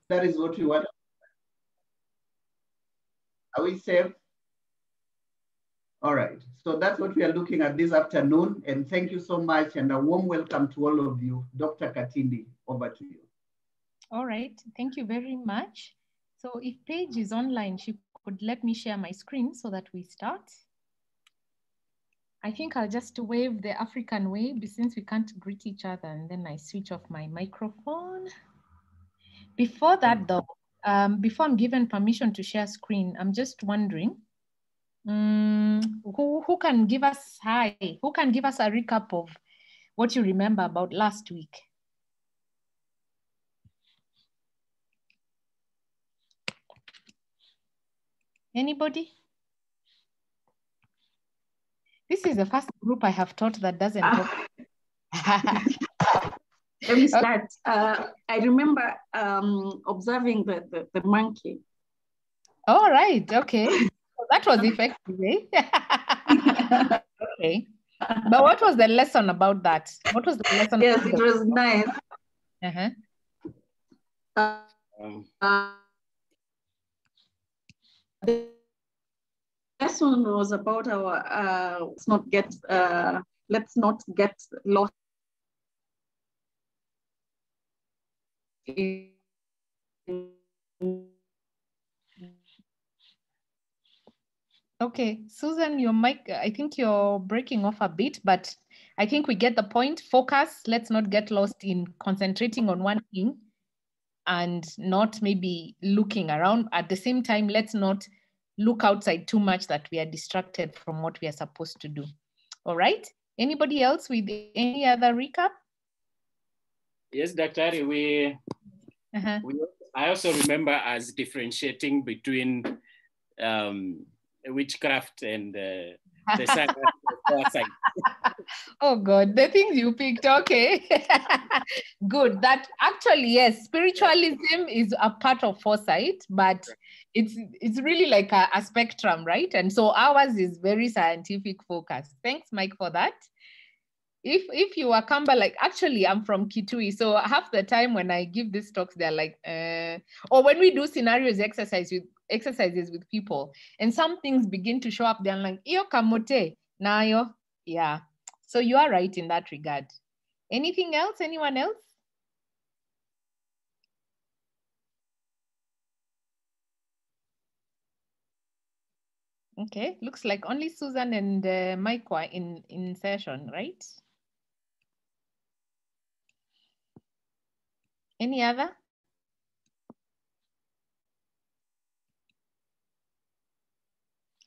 That is what we want. Are we safe? All right, so that's what we are looking at this afternoon. And thank you so much, and a warm welcome to all of you. Dr. Katindi, over to you. All right, thank you very much. So if Paige is online, she could let me share my screen so that we start. I think I'll just wave the African way since we can't greet each other, and then I switch off my microphone. Before that though, before I'm given permission to share screen, I'm just wondering, who can give us, who can give us a recap of what you remember about last week? Anybody? This is the first group I have taught that doesn't talk. Let me start. I remember observing the monkey. All right, okay. So that was effective, eh? Okay. But what was the lesson about that? What was the lesson? Yes, it was nice. The lesson was about our let's not get lost in Okay, Susan, your mic, I think you're breaking off a bit, but I think we get the point. Focus, let's not get lost in concentrating on one thing and not maybe looking around. At the same time, let's not look outside too much that we are distracted from what we are supposed to do. All right, anybody else with any other recap? Yes, Dr. Ari, I also remember as differentiating between witchcraft and the science of foresight. Oh God, the things you picked, okay. Good, that actually, yes, spiritualism is a part of foresight, but it's really like a spectrum, right? And so ours is very scientific focused. Thanks, Mike, for that. If you are Kamba, like, actually I'm from Kitui, so half the time when I give these talks, they're like, or when we do scenarios exercises with people, and some things begin to show up, they're like, iyo kamote, nayo, yeah. So you are right in that regard. Anything else, anyone else? Okay, looks like only Susan and Mike were in session, right? Any other?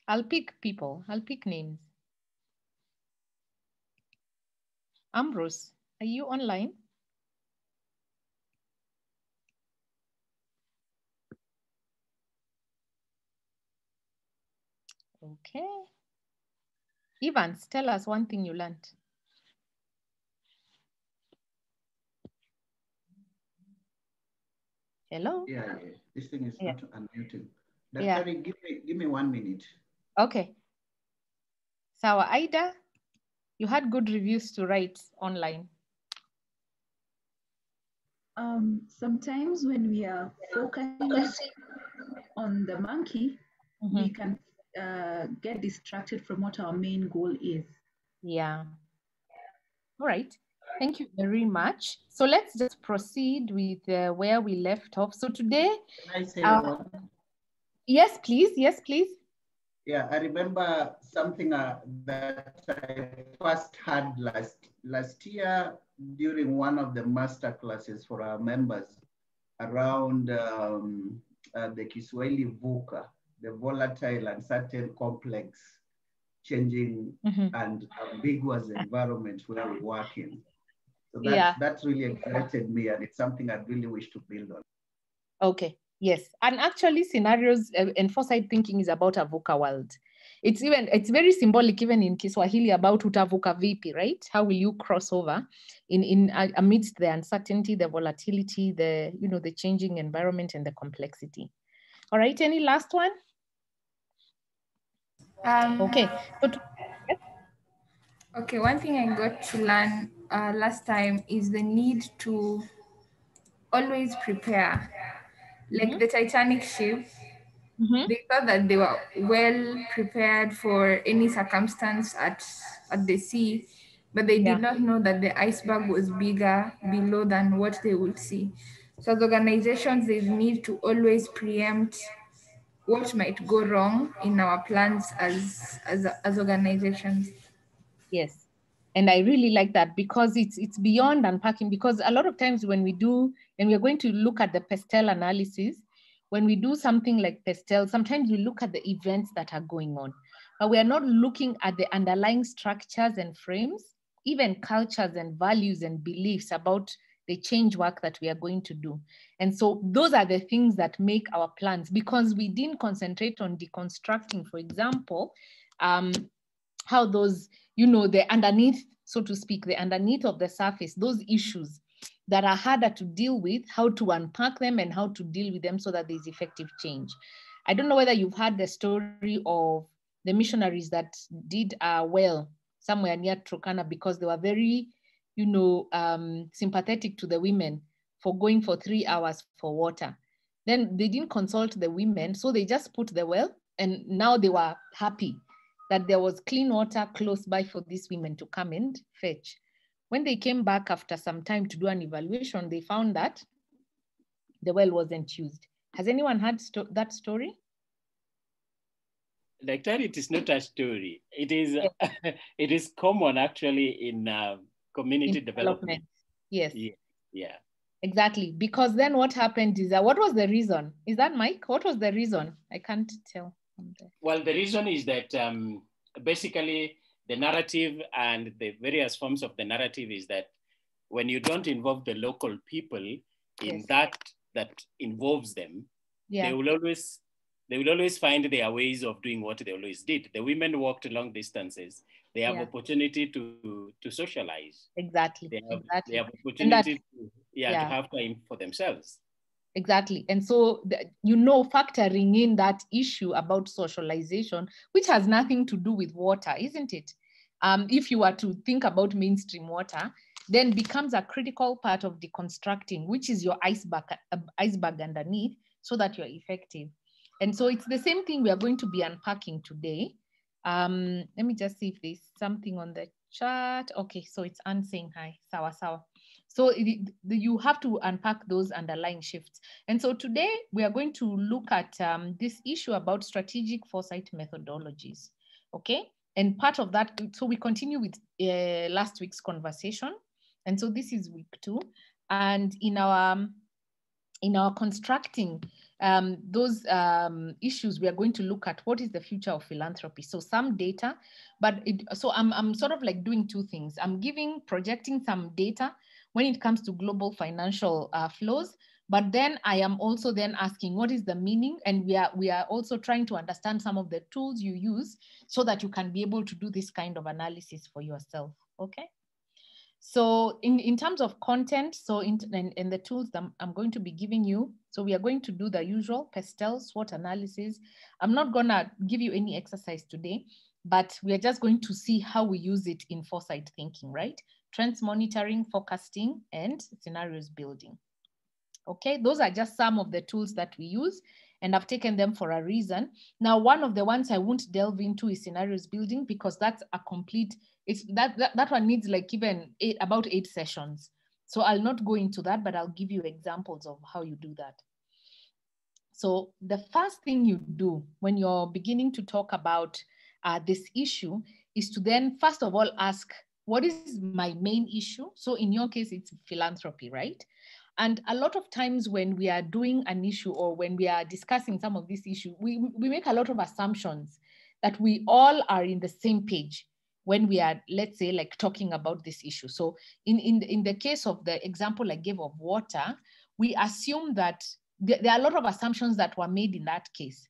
I'll pick people, I'll pick names. Ambrose, are you online? Okay. Evans, tell us one thing you learned. Hello? Yeah, this thing is not unmuting. Yeah. Give me 1 minute. Okay. Sawa, Aida, you had good reviews to write online. Sometimes when we are focusing on the monkey, we can get distracted from what our main goal is. Yeah. All right. Thank you very much. So let's just proceed with where we left off. So today, Can I say one? Yes, please. Yes, please. Yeah, I remember something that I first had last year during one of the master classes for our members around the Kiswahili VUCA, the volatile, uncertain, complex, changing and ambiguous environment where we work in. So that really excited me, and it's something I really wish to build on. Okay, yes. And actually scenarios and foresight thinking is about a VUCA world. It's very symbolic even in Kiswahili about utavuka vipi, right? How will you cross over in amidst the uncertainty, the volatility, the changing environment and the complexity. All right, any last one? Okay. Okay, one thing I got to learn last time is the need to always prepare. like the Titanic ship. They thought that they were well prepared for any circumstance at the sea, but they did not know that the iceberg was bigger below than what they would see. So as organizations, they need to always preempt what might go wrong in our plans as organizations. Yes. And I really like that because it's beyond unpacking, because a lot of times when we do, and we're going to look at the PESTEL analysis, when we do something like PESTEL, sometimes we look at the events that are going on, but we are not looking at the underlying structures and frames, even cultures and values and beliefs about the change work that we are going to do. And so those are the things that make our plans, because we didn't concentrate on deconstructing, for example, how those, you know, the underneath, so to speak, the underneath of the surface, those issues that are harder to deal with, how to unpack them and how to deal with them so that there's effective change. I don't know whether you've heard the story of the missionaries that did well somewhere near Turkana, because they were very, you know, sympathetic to the women for going for 3 hours for water. Then they didn't consult the women, so they just put the well, and now they were happy that there was clean water close by for these women to come and fetch. When they came back after some time to do an evaluation, they found that the well wasn't used. Has anyone heard that story? Doctor, it is not a story. It is it is common actually in community development. Yes. Yeah. Exactly. Because then what happened is that, what was the reason? Is that Mike? What was the reason? I can't tell. Well, the reason is that basically the narrative and the various forms of the narrative is that when you don't involve the local people in that involves them, they will always find their ways of doing what they always did. The women walked long distances. They have opportunity to socialize. Exactly. They have opportunity to have time for themselves. Exactly. And so, you know, factoring in that issue about socialization, which has nothing to do with water, isn't it? If you were to think about mainstream water, then becomes a critical part of deconstructing, which is your iceberg underneath, so that you're effective. And so it's the same thing we are going to be unpacking today. Let me just see if there's something on the chat. Okay, so it's Anne saying hi. Sawa, sawa. So you have to unpack those underlying shifts. And so today we are going to look at this issue about strategic foresight methodologies, okay? And part of that, so we continue with last week's conversation. And so this is week 2. And in our constructing those issues, we are going to look at what is the future of philanthropy. So some data, but so I'm sort of like doing 2 things. I'm projecting some data when it comes to global financial flows, but then I am also then asking what is the meaning, and we are also trying to understand some of the tools you use so that you can be able to do this kind of analysis for yourself, okay? So in terms of content, so in the tools that I'm going to be giving you, so we are going to do the usual PESTEL SWOT analysis. I'm not gonna give you any exercise today, but we are just going to see how we use it in foresight thinking, right? Trends monitoring, forecasting, and scenarios building. Okay, those are just some of the tools that we use, and I've taken them for a reason. Now, one of the ones I won't delve into is scenarios building, because that's a complete, that one needs like even about 8 sessions. So I'll not go into that, but I'll give you examples of how you do that. So the first thing you do when you're beginning to talk about this issue is to then, first of all, ask, what is my main issue? So in your case, it's philanthropy, right? And a lot of times when we are doing an issue or when we are discussing some of these issues, we make a lot of assumptions that we all are in the same page when we are, let's say, like talking about this issue. So in the case of the example I gave of water, we assume that there are a lot of assumptions that were made in that case.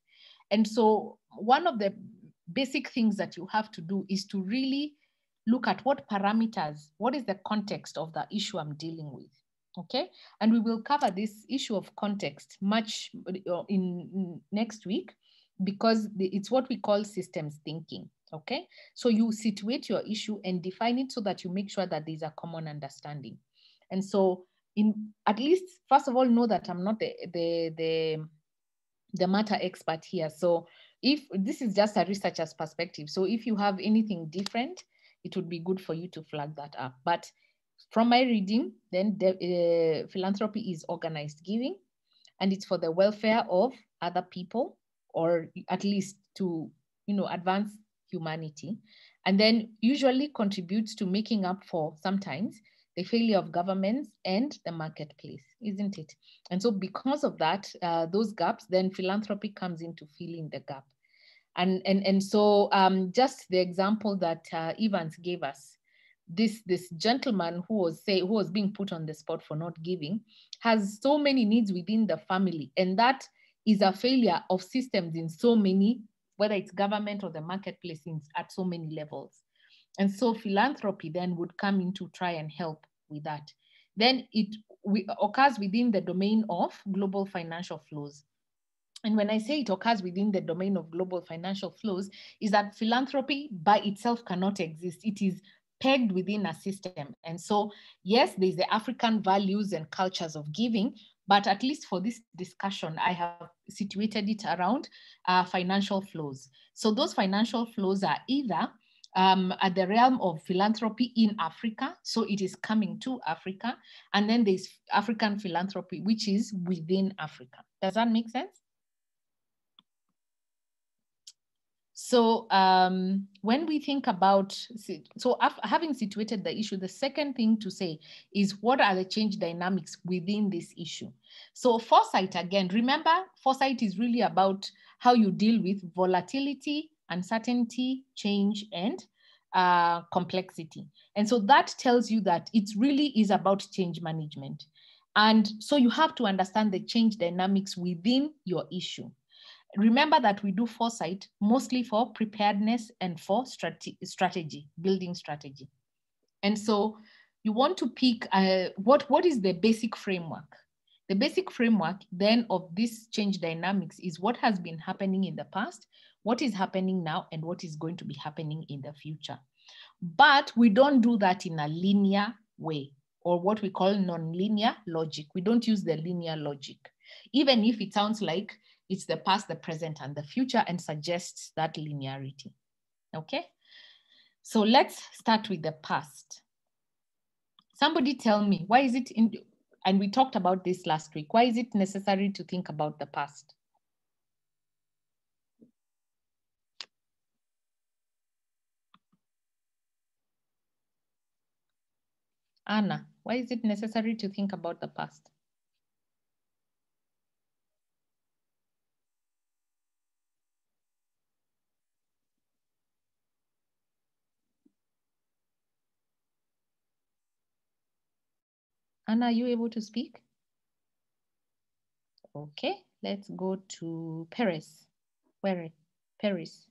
And so one of the basic things that you have to do is to really look at what parameters, what is the context of the issue I'm dealing with, okay? And we will cover this issue of context much in next week, because it's what we call systems thinking, okay? So you situate your issue and define it so that you make sure that there's a common understanding. And so at least, first of all, know that I'm not the matter expert here. So if this is just a researcher's perspective, so if you have anything different, it would be good for you to flag that up. But from my reading, then philanthropy is organized giving, and it's for the welfare of other people, or at least to, advance humanity, and then usually contributes to making up for sometimes the failure of governments and the marketplace, isn't it? And so because of that, those gaps, then philanthropy comes into filling the gap. And so just the example that Evans gave us, this gentleman who was being put on the spot for not giving has so many needs within the family, and that is a failure of systems in so many, whether it's government or the marketplace, at so many levels. And so philanthropy then would come in to try and help with that. Then it occurs within the domain of global financial flows. And when I say it occurs within the domain of global financial flows, is that philanthropy by itself cannot exist. It is pegged within a system. And so, yes, there's the African values and cultures of giving, but at least for this discussion, I have situated it around financial flows. So those financial flows are either at the realm of philanthropy in Africa, so it is coming to Africa, and then there's African philanthropy, which is within Africa. Does that make sense? So when we think about, so having situated the issue, the second thing to say is what are the change dynamics within this issue? So foresight, again, remember, foresight is really about how you deal with volatility, uncertainty, change, and complexity. And so that tells you that it really is about change management. And so you have to understand the change dynamics within your issue. Remember that we do foresight mostly for preparedness and for strategy, building strategy. And so you want to pick what is the basic framework? The basic framework then of this change dynamics is what has been happening in the past, what is happening now, and what is going to be happening in the future. But we don't do that in a linear way, or what we call non-linear logic. We don't use the linear logic, even if it sounds like it's the past, the present, and the future, and suggests that linearity. Okay? So let's start with the past. Somebody tell me, why is it, and we talked about this last week, why is it necessary to think about the past? Anna, why is it necessary to think about the past? Anna, are you able to speak? Okay, let's go to Paris. Where? Paris.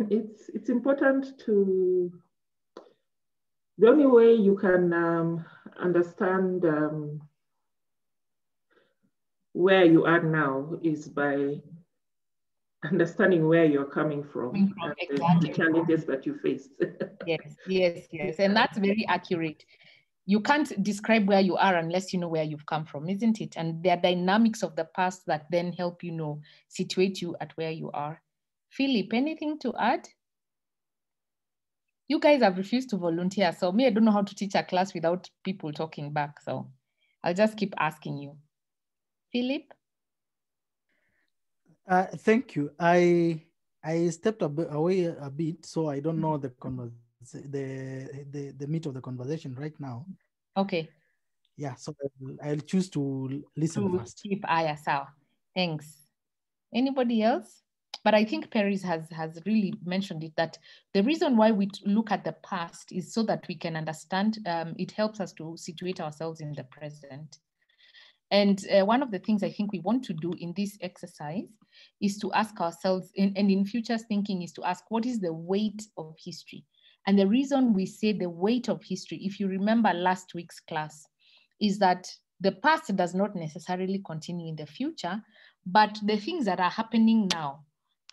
It's important to, the only way you can understand where you are now is by understanding where you're coming from and exactly. The challenges that you faced. Yes. And that's very accurate. You can't describe where you are unless you know where you've come from, isn't it? And there are dynamics of the past that then help situate you at where you are. Philip, anything to add? You guys have refused to volunteer, so I don't know how to teach a class without people talking back, so I'll just keep asking you. Philip? Thank you. I stepped away a bit, so I don't know the meat of the conversation right now. Okay. Yeah, so I'll choose to listen first. Keep eye out. Thanks. Anybody else? But I think Paris has really mentioned it, that the reason why we look at the past is so that we can understand, it helps us to situate ourselves in the present. And one of the things I think we want to do in this exercise is to ask ourselves, and in futures thinking is to ask, what is the weight of history? And the reason we say the weight of history, if you remember last week's class, is that the past does not necessarily continue in the future, but the things that are happening now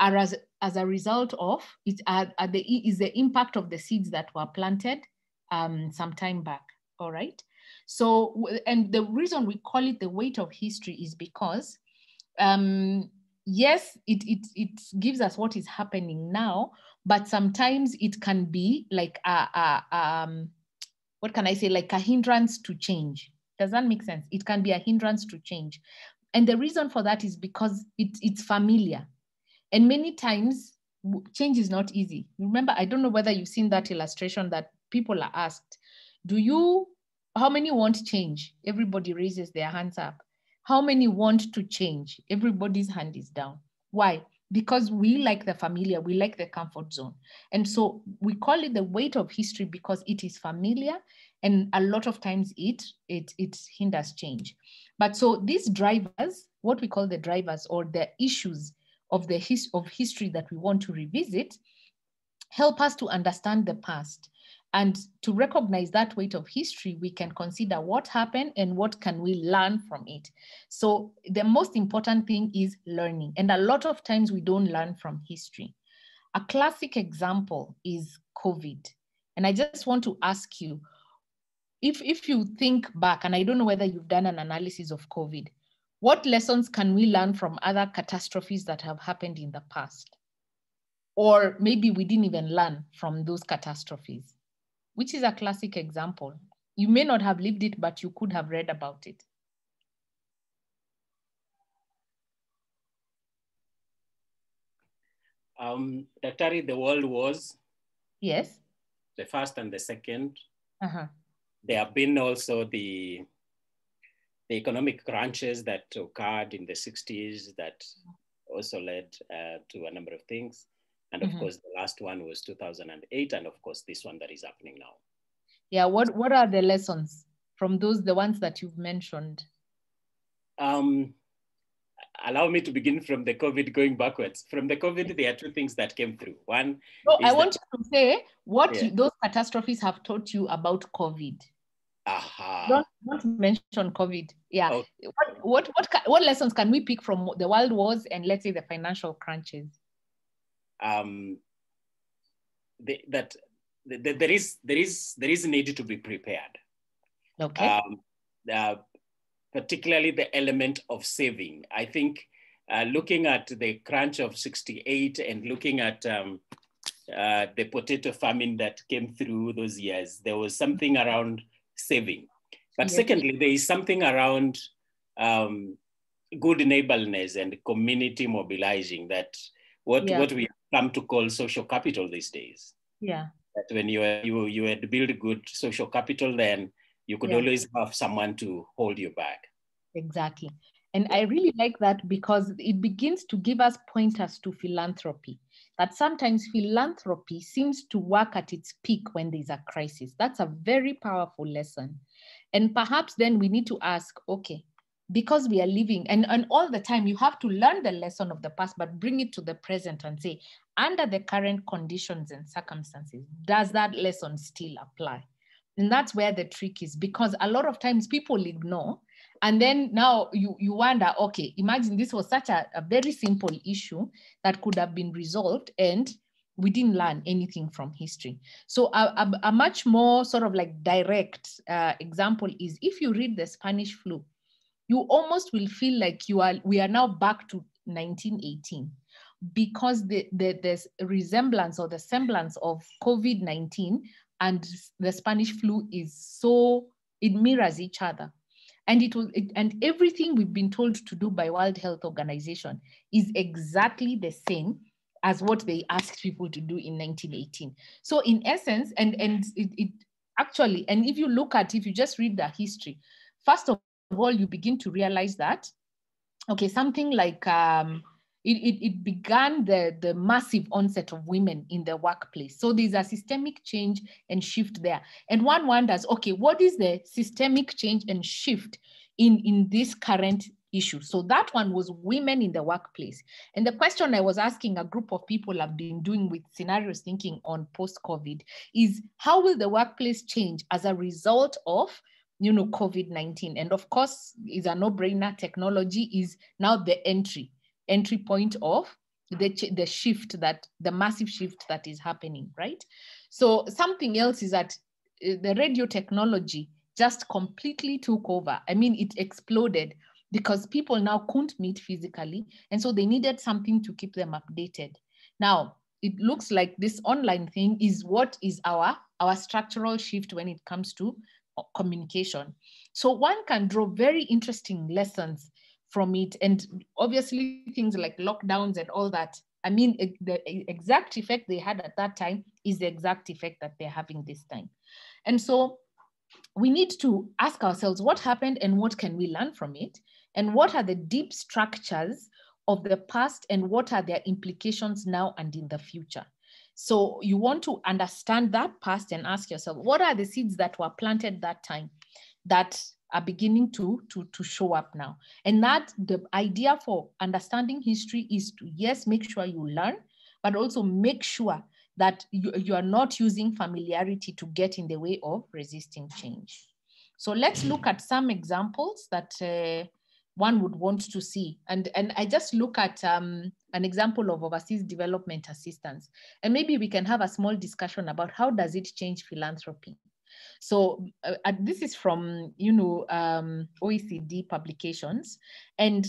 are as a result of it is the impact of the seeds that were planted some time back. All right. So, and the reason we call it the weight of history is because yes, it gives us what is happening now, but sometimes it can be like what can I say, like a hindrance to change. Does that make sense? It can be a hindrance to change. And the reason for that is because it's familiar. And many times change is not easy. Remember, I don't know whether you've seen that illustration that people are asked, how many want change? Everybody raises their hands up. How many want to change? Everybody's hand is down. Why? Because we like the familiar, we like the comfort zone. And so we call it the weight of history because it is familiar, and a lot of times it hinders change. But so these drivers, what we call the drivers or the issues of the history that we want to revisit, help us to understand the past. And to recognize that weight of history, we can consider what happened and what can we learn from it. So the most important thing is learning. And a lot of times we don't learn from history. A classic example is COVID. And I just want to ask you, if you think back, and I don't know whether you've done an analysis of COVID, what lessons can we learn from other catastrophes that have happened in the past? Or maybe we didn't even learn from those catastrophes, which is a classic example. You may not have lived it, but you could have read about it. Daktari, the world wars. Yes. The first and the second. Uh-huh. There have been also the economic crunches that occurred in the 60s that also led to a number of things. And of course, the last one was 2008. And of course, this one that is happening now. Yeah, what are the lessons from the ones that you've mentioned? Allow me to begin from the COVID going backwards. From the COVID, there are two things that came through. One, I want you to say what those catastrophes have taught you about COVID. Aha. Don't mention COVID. Yeah. Okay. What lessons can we pick from the world wars and let's say the financial crunches? There is need to be prepared. Okay. Particularly the element of saving. I think looking at the crunch of 68 and looking at the potato famine that came through those years, there was something around saving. But secondly, there is something around good neighborliness and community mobilizing, that what we come to call social capital these days. Yeah. That when you had to build good social capital, then you could always have someone to hold you back. Exactly. And I really like that because it begins to give us pointers to philanthropy. That sometimes philanthropy seems to work at its peak when there's a crisis. That's a very powerful lesson. And perhaps then we need to ask, okay, because we are living, and all the time you have to learn the lesson of the past, but bring it to the present and say, under the current conditions and circumstances, does that lesson still apply? And that's where the trick is, because a lot of times people ignore, and then now you wonder, okay, imagine this was such a very simple issue that could have been resolved and we didn't learn anything from history. So a much more sort of like direct example is if you read the Spanish flu, you almost will feel like we are now back to 1918 because there's a resemblance or the semblance of COVID-19 and the Spanish flu is so, it mirrors each other. And and everything we've been told to do by World Health Organization is exactly the same as what they asked people to do in 1918. So in essence, and it actually, and if you just read the history, first of all, you begin to realize that, okay, something like, it began the massive onset of women in the workplace. So there's a systemic change and shift there. And one wonders, okay, what is the systemic change and shift in this current issue? So that one was women in the workplace. And the question I was asking a group of people I've been doing with scenarios thinking on post-COVID is, how will the workplace change as a result of COVID-19? And of course, is a no-brainer. Technology is now the entry point of the shift, that the massive shift that is happening, right? So something else is that the radio technology just completely took over. I mean, it exploded because people now couldn't meet physically, and so they needed something to keep them updated. Now, it looks like this online thing is what is our structural shift when it comes to communication. So one can draw very interesting lessons from it, and obviously things like lockdowns and all that. I mean, the exact effect they had at that time is the exact effect that they're having this time. And so we need to ask ourselves what happened and what can we learn from it, and what are the deep structures of the past and what are their implications now and in the future. So you want to understand that past and ask yourself, what are the seeds that were planted that time that are beginning to show up now? And that the idea for understanding history is to, yes, make sure you learn, but also make sure that you are not using familiarity to get in the way of resisting change. So let's look at some examples that one would want to see. And I just look at an example of overseas development assistance. And maybe we can have a small discussion about how does it change philanthropy. So this is from, OECD publications. And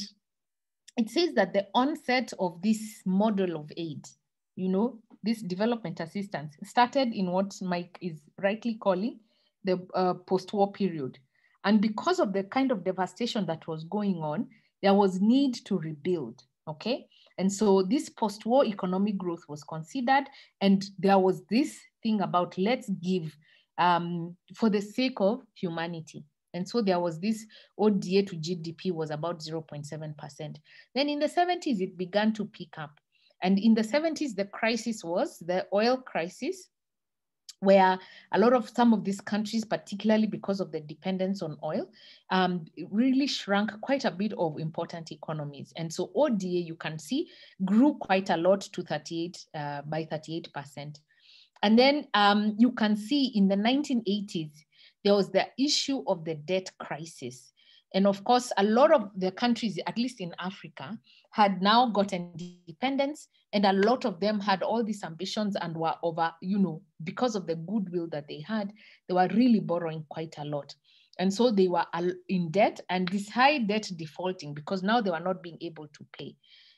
it says that the onset of this model of aid, this development assistance started in what Mike is rightly calling the post-war period. And because of the kind of devastation that was going on, there was need to rebuild, okay? And so this post-war economic growth was considered, and there was this thing about let's give for the sake of humanity. And so there was this ODA to GDP was about 0.7%. Then in the 70s, it began to pick up. And in the 70s, the crisis was the oil crisis, where a lot of some of these countries, particularly because of the dependence on oil, really shrunk quite a bit of important economies. And so ODA, you can see, grew quite a lot to by 38%. And then you can see in the 1980s, there was the issue of the debt crisis. And of course, a lot of the countries, at least in Africa, had now gotten independence, and a lot of them had all these ambitions and were over, because of the goodwill that they had, they were really borrowing quite a lot. And so they were in debt, and this high debt defaulting, because now they were not being able to pay,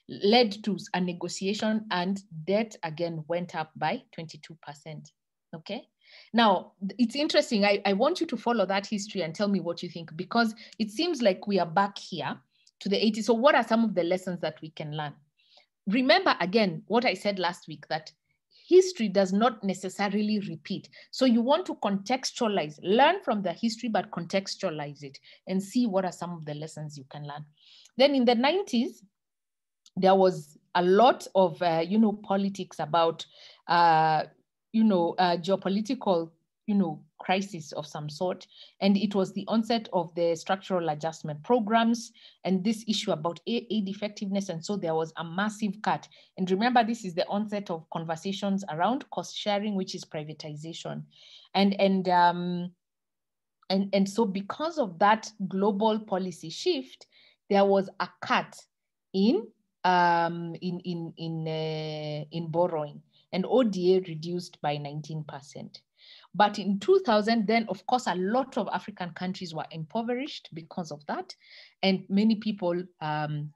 led to a negotiation, and debt again went up by 22%, okay? Now, it's interesting. I want you to follow that history and tell me what you think, because it seems like we are back here to the 80s. So what are some of the lessons that we can learn? Remember, again, what I said last week, that history does not necessarily repeat. So you want to contextualize, learn from the history, but contextualize it and see what are some of the lessons you can learn. Then in the 90s, there was a lot of, politics about, geopolitical, crisis of some sort. And it was the onset of the structural adjustment programs and this issue about aid effectiveness. And so there was a massive cut. And remember, this is the onset of conversations around cost sharing, which is privatization. And so because of that global policy shift, there was a cut in borrowing, and ODA reduced by 19%. But in 2000, then, of course, a lot of African countries were impoverished because of that. And many people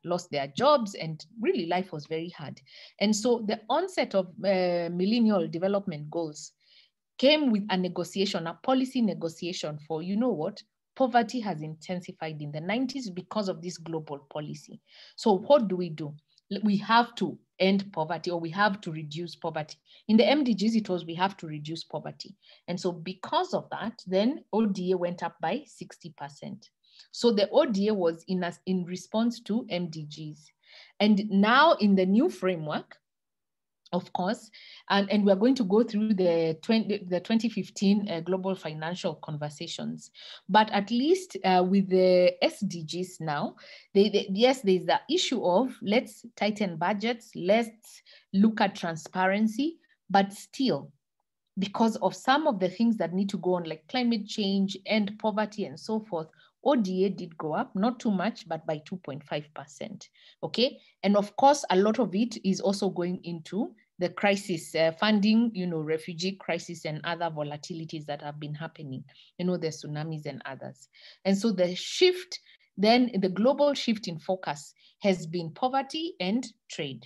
lost their jobs, and really life was very hard. And so the onset of millennial development goals came with a negotiation, a policy negotiation for, poverty has intensified in the 90s because of this global policy. So what do? We have to end poverty, or we have to reduce poverty. In the MDGs, it was we have to reduce poverty. And so because of that, then ODA went up by 60%. So the ODA was in response to MDGs. And now in the new framework, of course, and we're going to go through the 2015 global financial conversations. But at least with the SDGs now, yes, there's the issue of let's tighten budgets, let's look at transparency, but still, because of some of the things that need to go on, like climate change and poverty and so forth, ODA did go up, not too much, but by 2.5%. Okay. And of course, a lot of it is also going into the crisis funding, refugee crisis and other volatilities that have been happening, the tsunamis and others. And so the shift, then the global shift in focus has been poverty and trade.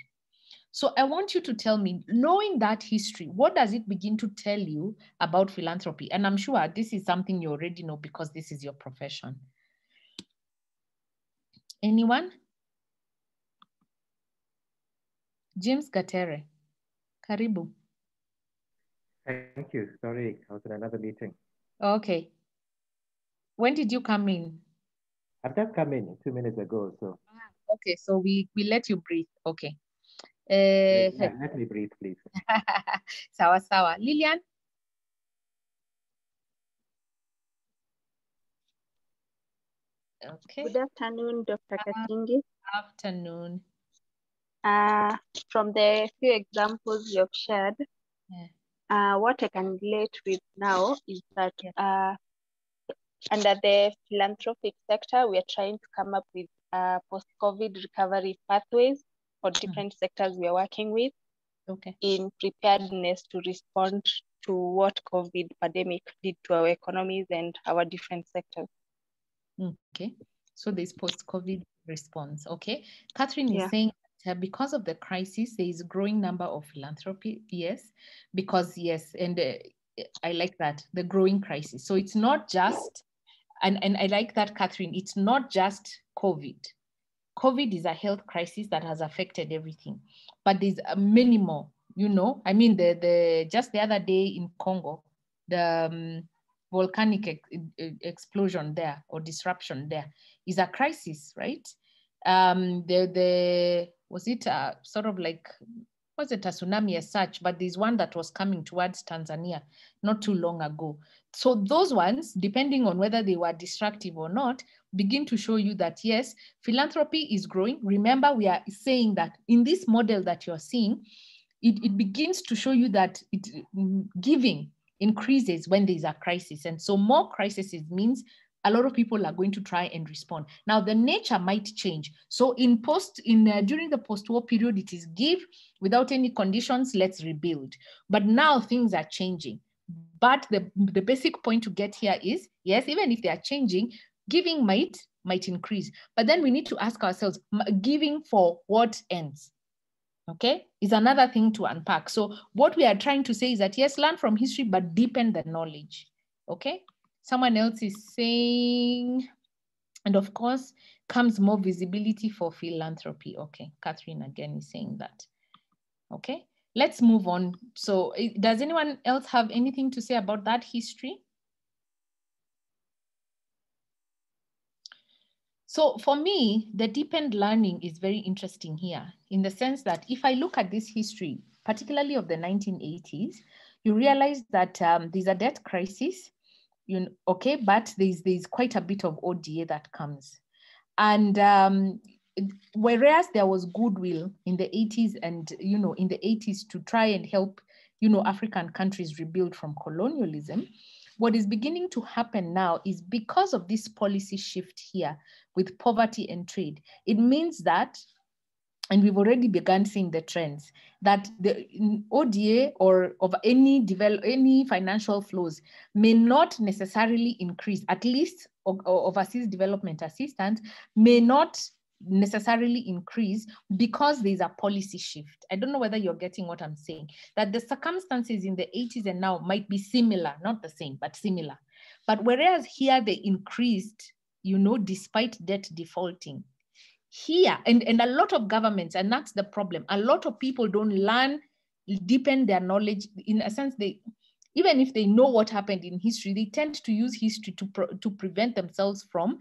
So I want you to tell me, knowing that history, what does it begin to tell you about philanthropy? And I'm sure this is something you already know because this is your profession. Anyone? James Gatere, karibu. Thank you. Sorry, I was in another meeting. Okay. When did you come in? I've just come in 2 minutes ago. So. Okay, so we let you breathe. Okay. Let me breathe, please. Sawa sawa. Lillian? Okay. Good afternoon, Dr. Katingi. Afternoon. From the few examples you've shared, what I can relate with now is that under the philanthropic sector, we are trying to come up with post-COVID recovery pathways for different sectors we are working with in preparedness to respond to what COVID pandemic did to our economies and our different sectors. Okay, so there's post-COVID response. Okay, Catherine is saying that because of the crisis, there is a growing number of philanthropy. Yes, because and I like that, the growing crisis. So it's not just, and I like that, Catherine, it's not just COVID. COVID is a health crisis that has affected everything, but there's many more, I mean, just the other day in Congo, the volcanic explosion there or disruption there is a crisis, right? Was it sort of like, was it a tsunami as such, but there's one that was coming towards Tanzania not too long ago. So those ones, depending on whether they were destructive or not, begin to show you that yes, philanthropy is growing. Remember, we are saying that in this model that you're seeing, it begins to show you that giving increases when there's a crisis. And so more crises means a lot of people are going to try and respond. Now the nature might change. So during the post-war period, it is give without any conditions, let's rebuild. But now things are changing. But the basic point to get here is, yes, even if they are changing, giving might increase. But then we need to ask ourselves, giving for what ends? Okay, is another thing to unpack. So what we are trying to say is that, yes, learn from history, but deepen the knowledge. Okay, someone else is saying, and of course, comes more visibility for philanthropy. Okay, Catherine again is saying that. Okay, let's move on. So does anyone else have anything to say about that history? So for me, the deepened learning is very interesting here in the sense that if I look at this history, particularly of the 1980s, you realize that there's a debt crisis, okay, but there's quite a bit of ODA that comes. And whereas there was goodwill in the 80s and, in the 80s to try and help, African countries rebuild from colonialism, what is beginning to happen now is because of this policy shift here with poverty and trade, it means that, and we've already begun seeing the trends, that the ODA or of any financial flows may not necessarily increase, at least overseas development assistance may not necessarily increase because there's a policy shift. I don't know whether you're getting what I'm saying, that the circumstances in the 80s and now might be similar, not the same, but similar. But whereas here they increased, despite debt defaulting, here, and a lot of governments, and that's the problem, a lot of people don't deepen their knowledge. In a sense, even if they know what happened in history, they tend to use history to prevent themselves from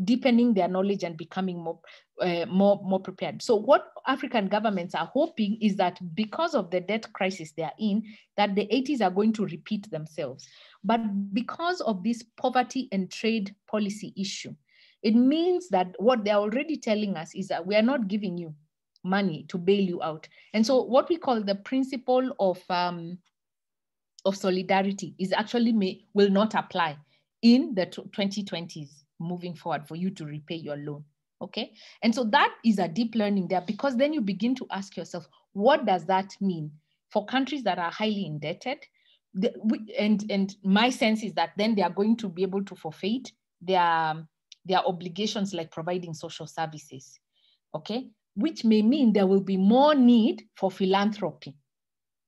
deepening their knowledge and becoming more prepared. So what African governments are hoping is that because of the debt crisis they are in, that the 80s are going to repeat themselves. But because of this poverty and trade policy issue, it means that what they're already telling us is that we are not giving you money to bail you out. And so what we call the principle of solidarity is actually will not apply in the 2020s moving forward for you to repay your loan. Okay. And so that is a deep learning there, because then you begin to ask yourself, what does that mean for countries that are highly indebted? And my sense is that then they are going to be able to forfeit their obligations, like providing social services. Okay. Which may mean there will be more need for philanthropy,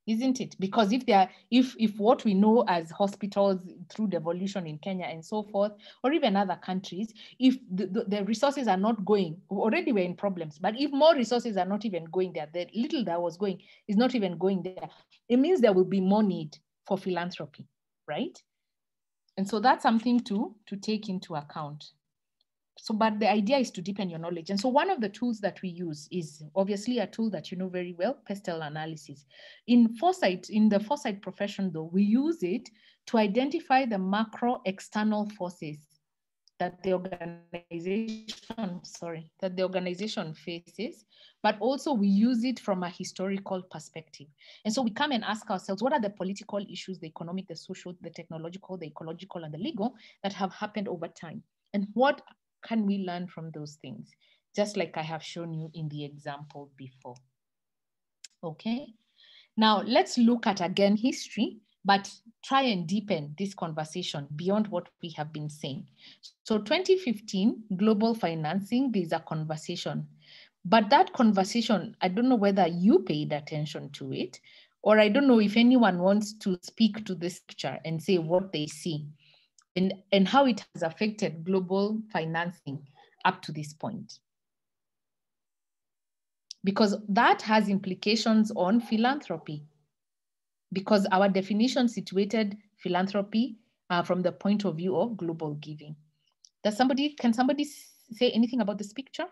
isn't it? Because if what we know as hospitals through devolution in Kenya and so forth, or even other countries, if the resources are not going, already we're in problems, but if more resources are not even going there, the little that was going is not even going there, it means there will be more need for philanthropy, right? And so that's something to take into account. So, but the idea is to deepen your knowledge. And so one of the tools that we use is obviously a tool that you know very well, pestle analysis. In foresight, in the foresight profession though, we use it to identify the macro external forces that the organization faces, but also we use it from a historical perspective. And so we come and ask ourselves, what are the political issues, the economic, the social, the technological, the ecological, and the legal that have happened over time? And what can we learn from those things? Just like I have shown you in the example before. Okay. Now let's look at again history, but try and deepen this conversation beyond what we have been saying. So 2015, global financing, there's a conversation. But that conversation, I don't know whether you paid attention to it, or I don't know if anyone wants to speak to this picture and say what they see and how it has affected global financing up to this point. Because that has implications on philanthropy. Because our definition situated philanthropy from the point of view of global giving. Can somebody say anything about this picture?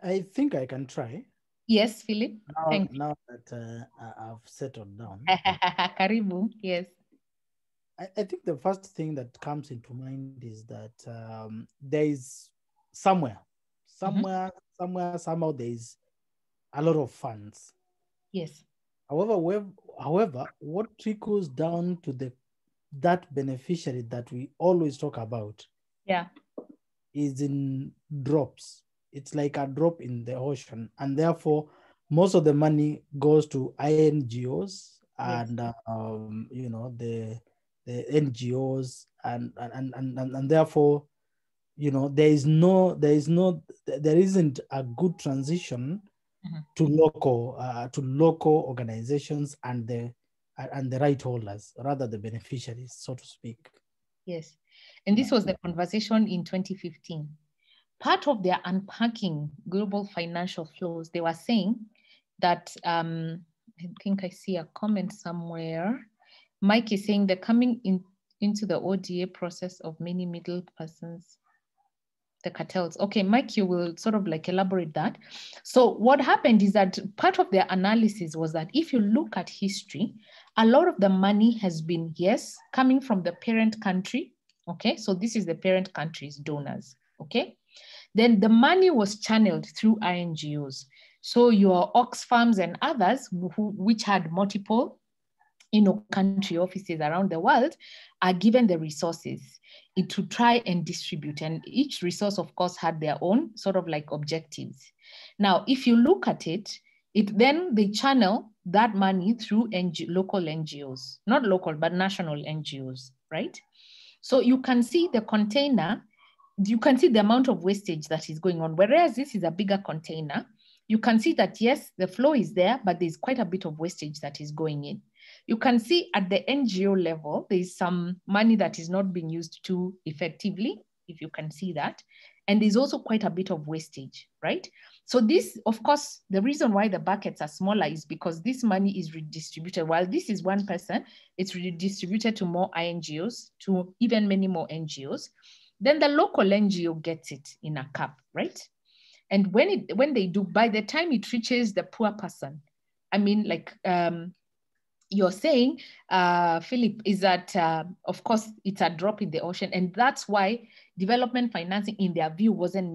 I think I can try. Yes, Philip. Now that I've settled down. Karibu, yes. I think the first thing that comes into mind is that there is somehow there is a lot of funds. Yes. However, what trickles down to that beneficiary that we always talk about, is in drops. It's like a drop in the ocean, and therefore most of the money goes to INGOs and you know, the NGOs, and therefore, you know, there isn't a good transition to local organizations and the right holders, rather the beneficiaries, so to speak. Yes, and this was the conversation in 2015. Part of their unpacking global financial flows, they were saying that, I think I see a comment somewhere. Mike is saying they're coming into the ODA process of many middle persons, the cartels. Okay, Mike, you will sort of like elaborate that. So what happened is that part of their analysis was that if you look at history, a lot of the money has been, yes, coming from the parent country. Okay, so this is the parent country's donors. Okay, then the money was channeled through INGOs. So your Oxfams and others which had multiple, you know, country offices around the world are given the resources to try and distribute. And each resource, of course, had their own sort of like objectives. Now, if you look at it, then they channel that money through local NGOs, not local, but national NGOs, right? So you can see the container, you can see the amount of wastage that is going on. Whereas this is a bigger container, you can see that, yes, the flow is there, but there's quite a bit of wastage that is going in. You can see at the NGO level, there's some money that is not being used too effectively, if you can see that. And there's also quite a bit of wastage, right? So this, of course, the reason why the buckets are smaller is because this money is redistributed. While this is one person, it's redistributed to more INGOs, to even many more NGOs. Then the local NGO gets it in a cup, right? And when they do, by the time it reaches the poor person, I mean, like you're saying, Philip, is that, of course, it's a drop in the ocean. And that's why development financing, in their view, wasn't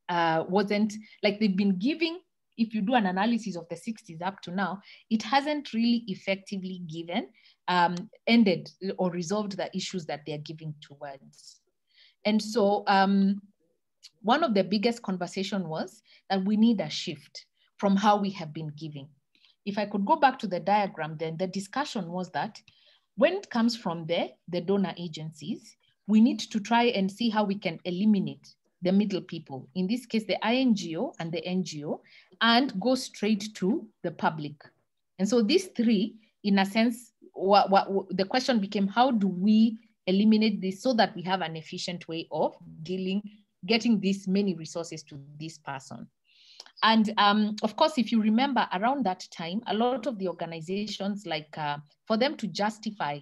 like they've been giving if you do an analysis of the 60s up to now, it hasn't really effectively ended or resolved the issues that they're giving towards. And so one of the biggest conversation was that we need a shift from how we have been giving. If I could go back to the diagram, then the discussion was that when it comes from the donor agencies, we need to try and see how we can eliminate the middle people, in this case, the INGO and the NGO, and go straight to the public. And so these three, in a sense, the question became, how do we eliminate this so that we have an efficient way of getting these many resources to this person? And of course, if you remember around that time, a lot of the organizations, like for them to justify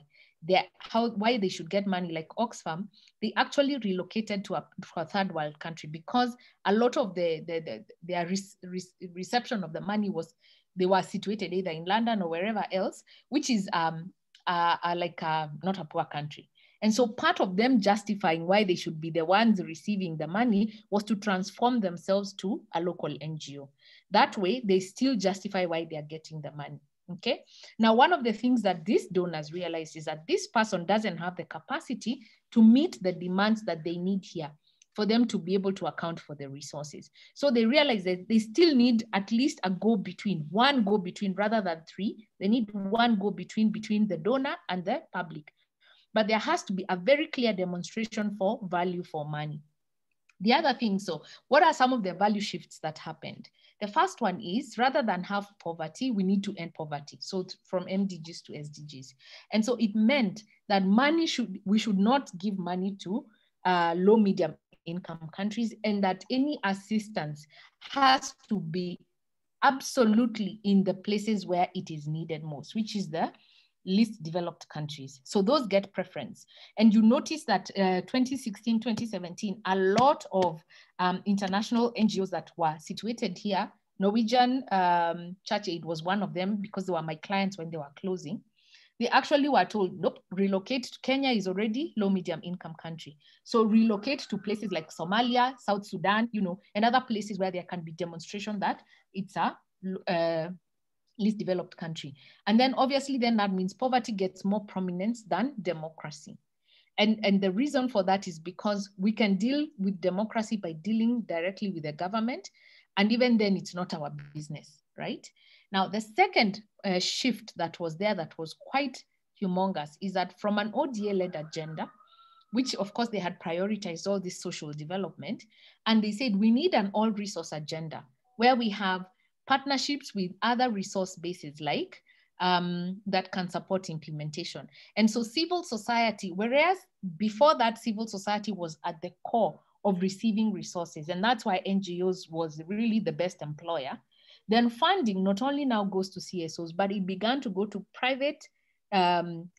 why they should get money, like Oxfam, they actually relocated to a third world country, because a lot of their reception of the money was, they were situated either in London or wherever else, which is not a poor country. And so part of them justifying why they should be the ones receiving the money was to transform themselves to a local NGO. That way, they still justify why they are getting the money. Okay. Now, one of the things that these donors realize is that this person doesn't have the capacity to meet the demands that they need here for them to be able to account for the resources. So they realize that they still need at least one go-between rather than three. They need one go-between between the donor and the public. But there has to be a very clear demonstration for value for money. The other thing, so what are some of the value shifts that happened? The first one is, rather than have poverty, we need to end poverty. So from MDGs to SDGs. And so it meant that we should not give money to low, medium income countries, and that any assistance has to be absolutely in the places where it is needed most, which is the least developed countries. So those get preference. And you notice that 2016, 2017, a lot of international NGOs that were situated here, Norwegian Church Aid was one of them, because they were my clients when they were closing. They actually were told, nope, relocate. Kenya is already low medium income country. So relocate to places like Somalia, South Sudan, and other places where there can be demonstration that it's a least developed country. And then obviously then that means poverty gets more prominence than democracy. And the reason for that is because we can deal with democracy by dealing directly with the government. And even then it's not our business, right? Now, the second shift that was there that was quite humongous is that from an ODA-led agenda, which of course they had prioritized all this social development, and they said we need an all-resource agenda where we have partnerships with other resource bases like that can support implementation. And so civil society, whereas before that civil society was at the core of receiving resources, and that's why NGOs was really the best employer, then funding not only now goes to CSOs, but it began to go to private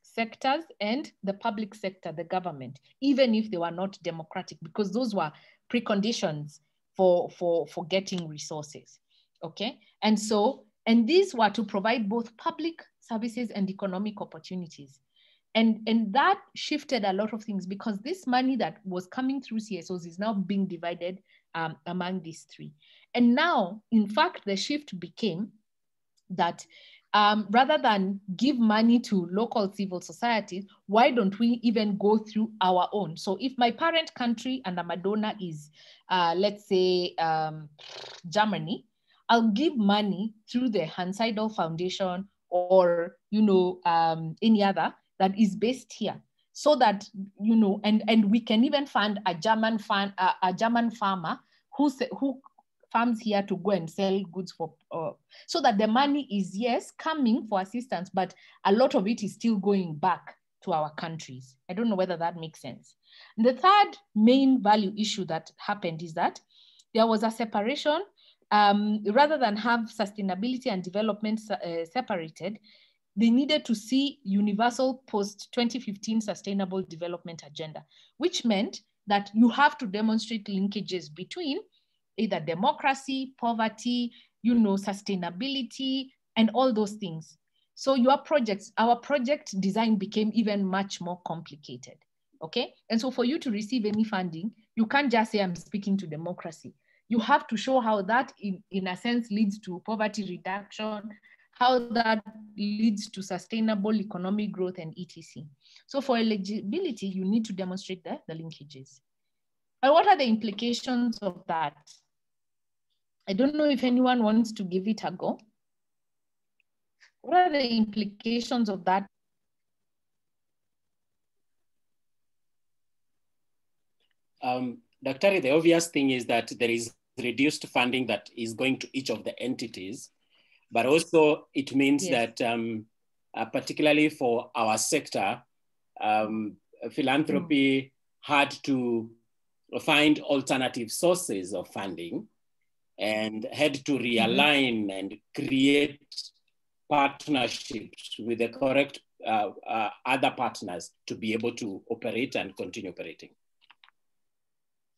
sectors and the public sector, the government, even if they were not democratic, because those were preconditions for getting resources. Okay, and these were to provide both public services and economic opportunities. And that shifted a lot of things, because this money that was coming through CSOs is now being divided among these three. And now, in fact, the shift became that rather than give money to local civil societies, why don't we even go through our own? So if my parent country and I'm a donor is, let's say, Germany, I'll give money through the Hans Seidel Foundation or, any other that is based here, so that, and we can even fund a German farmer who farms here to go and sell goods for, so that the money is, yes, coming for assistance, but a lot of it is still going back to our countries. I don't know whether that makes sense. And the third main value issue that happened is that there was a separation. Rather than have sustainability and development separated, they needed to see universal post-2015 sustainable development agenda, which meant that you have to demonstrate linkages between either democracy, poverty, sustainability, and all those things. So our project design became even much more complicated, okay? And so for you to receive any funding, you can't just say, I'm speaking to democracy. you have to show how that in a sense leads to poverty reduction, how that leads to sustainable economic growth and etc. So for eligibility, you need to demonstrate the linkages. But what are the implications of that? I don't know if anyone wants to give it a go. What are the implications of that? Dr. The obvious thing is that there is reduced funding that is going to each of the entities, but also it means that particularly for our sector, philanthropy had to find alternative sources of funding and had to realign and create partnerships with the correct other partners to be able to operate and continue operating.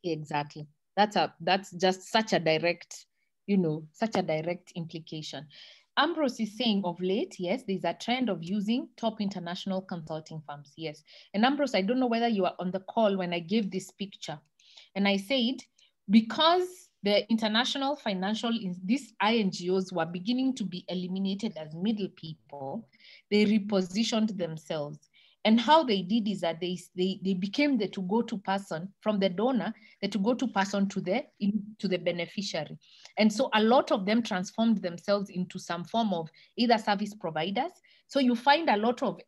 Exactly. That's just such a direct, such a direct implication. Ambrose is saying of late, yes, there's a trend of using top international consulting firms. Yes. And Ambrose, I don't know whether you are on the call when I gave this picture. And I said, because the international financial, these INGOs were beginning to be eliminated as middle people, they repositioned themselves. And how they did is that they became the to-go-to person from the donor, the to-go-to person to the beneficiary. And so a lot of them transformed themselves into some form of either service providers. So you find a lot of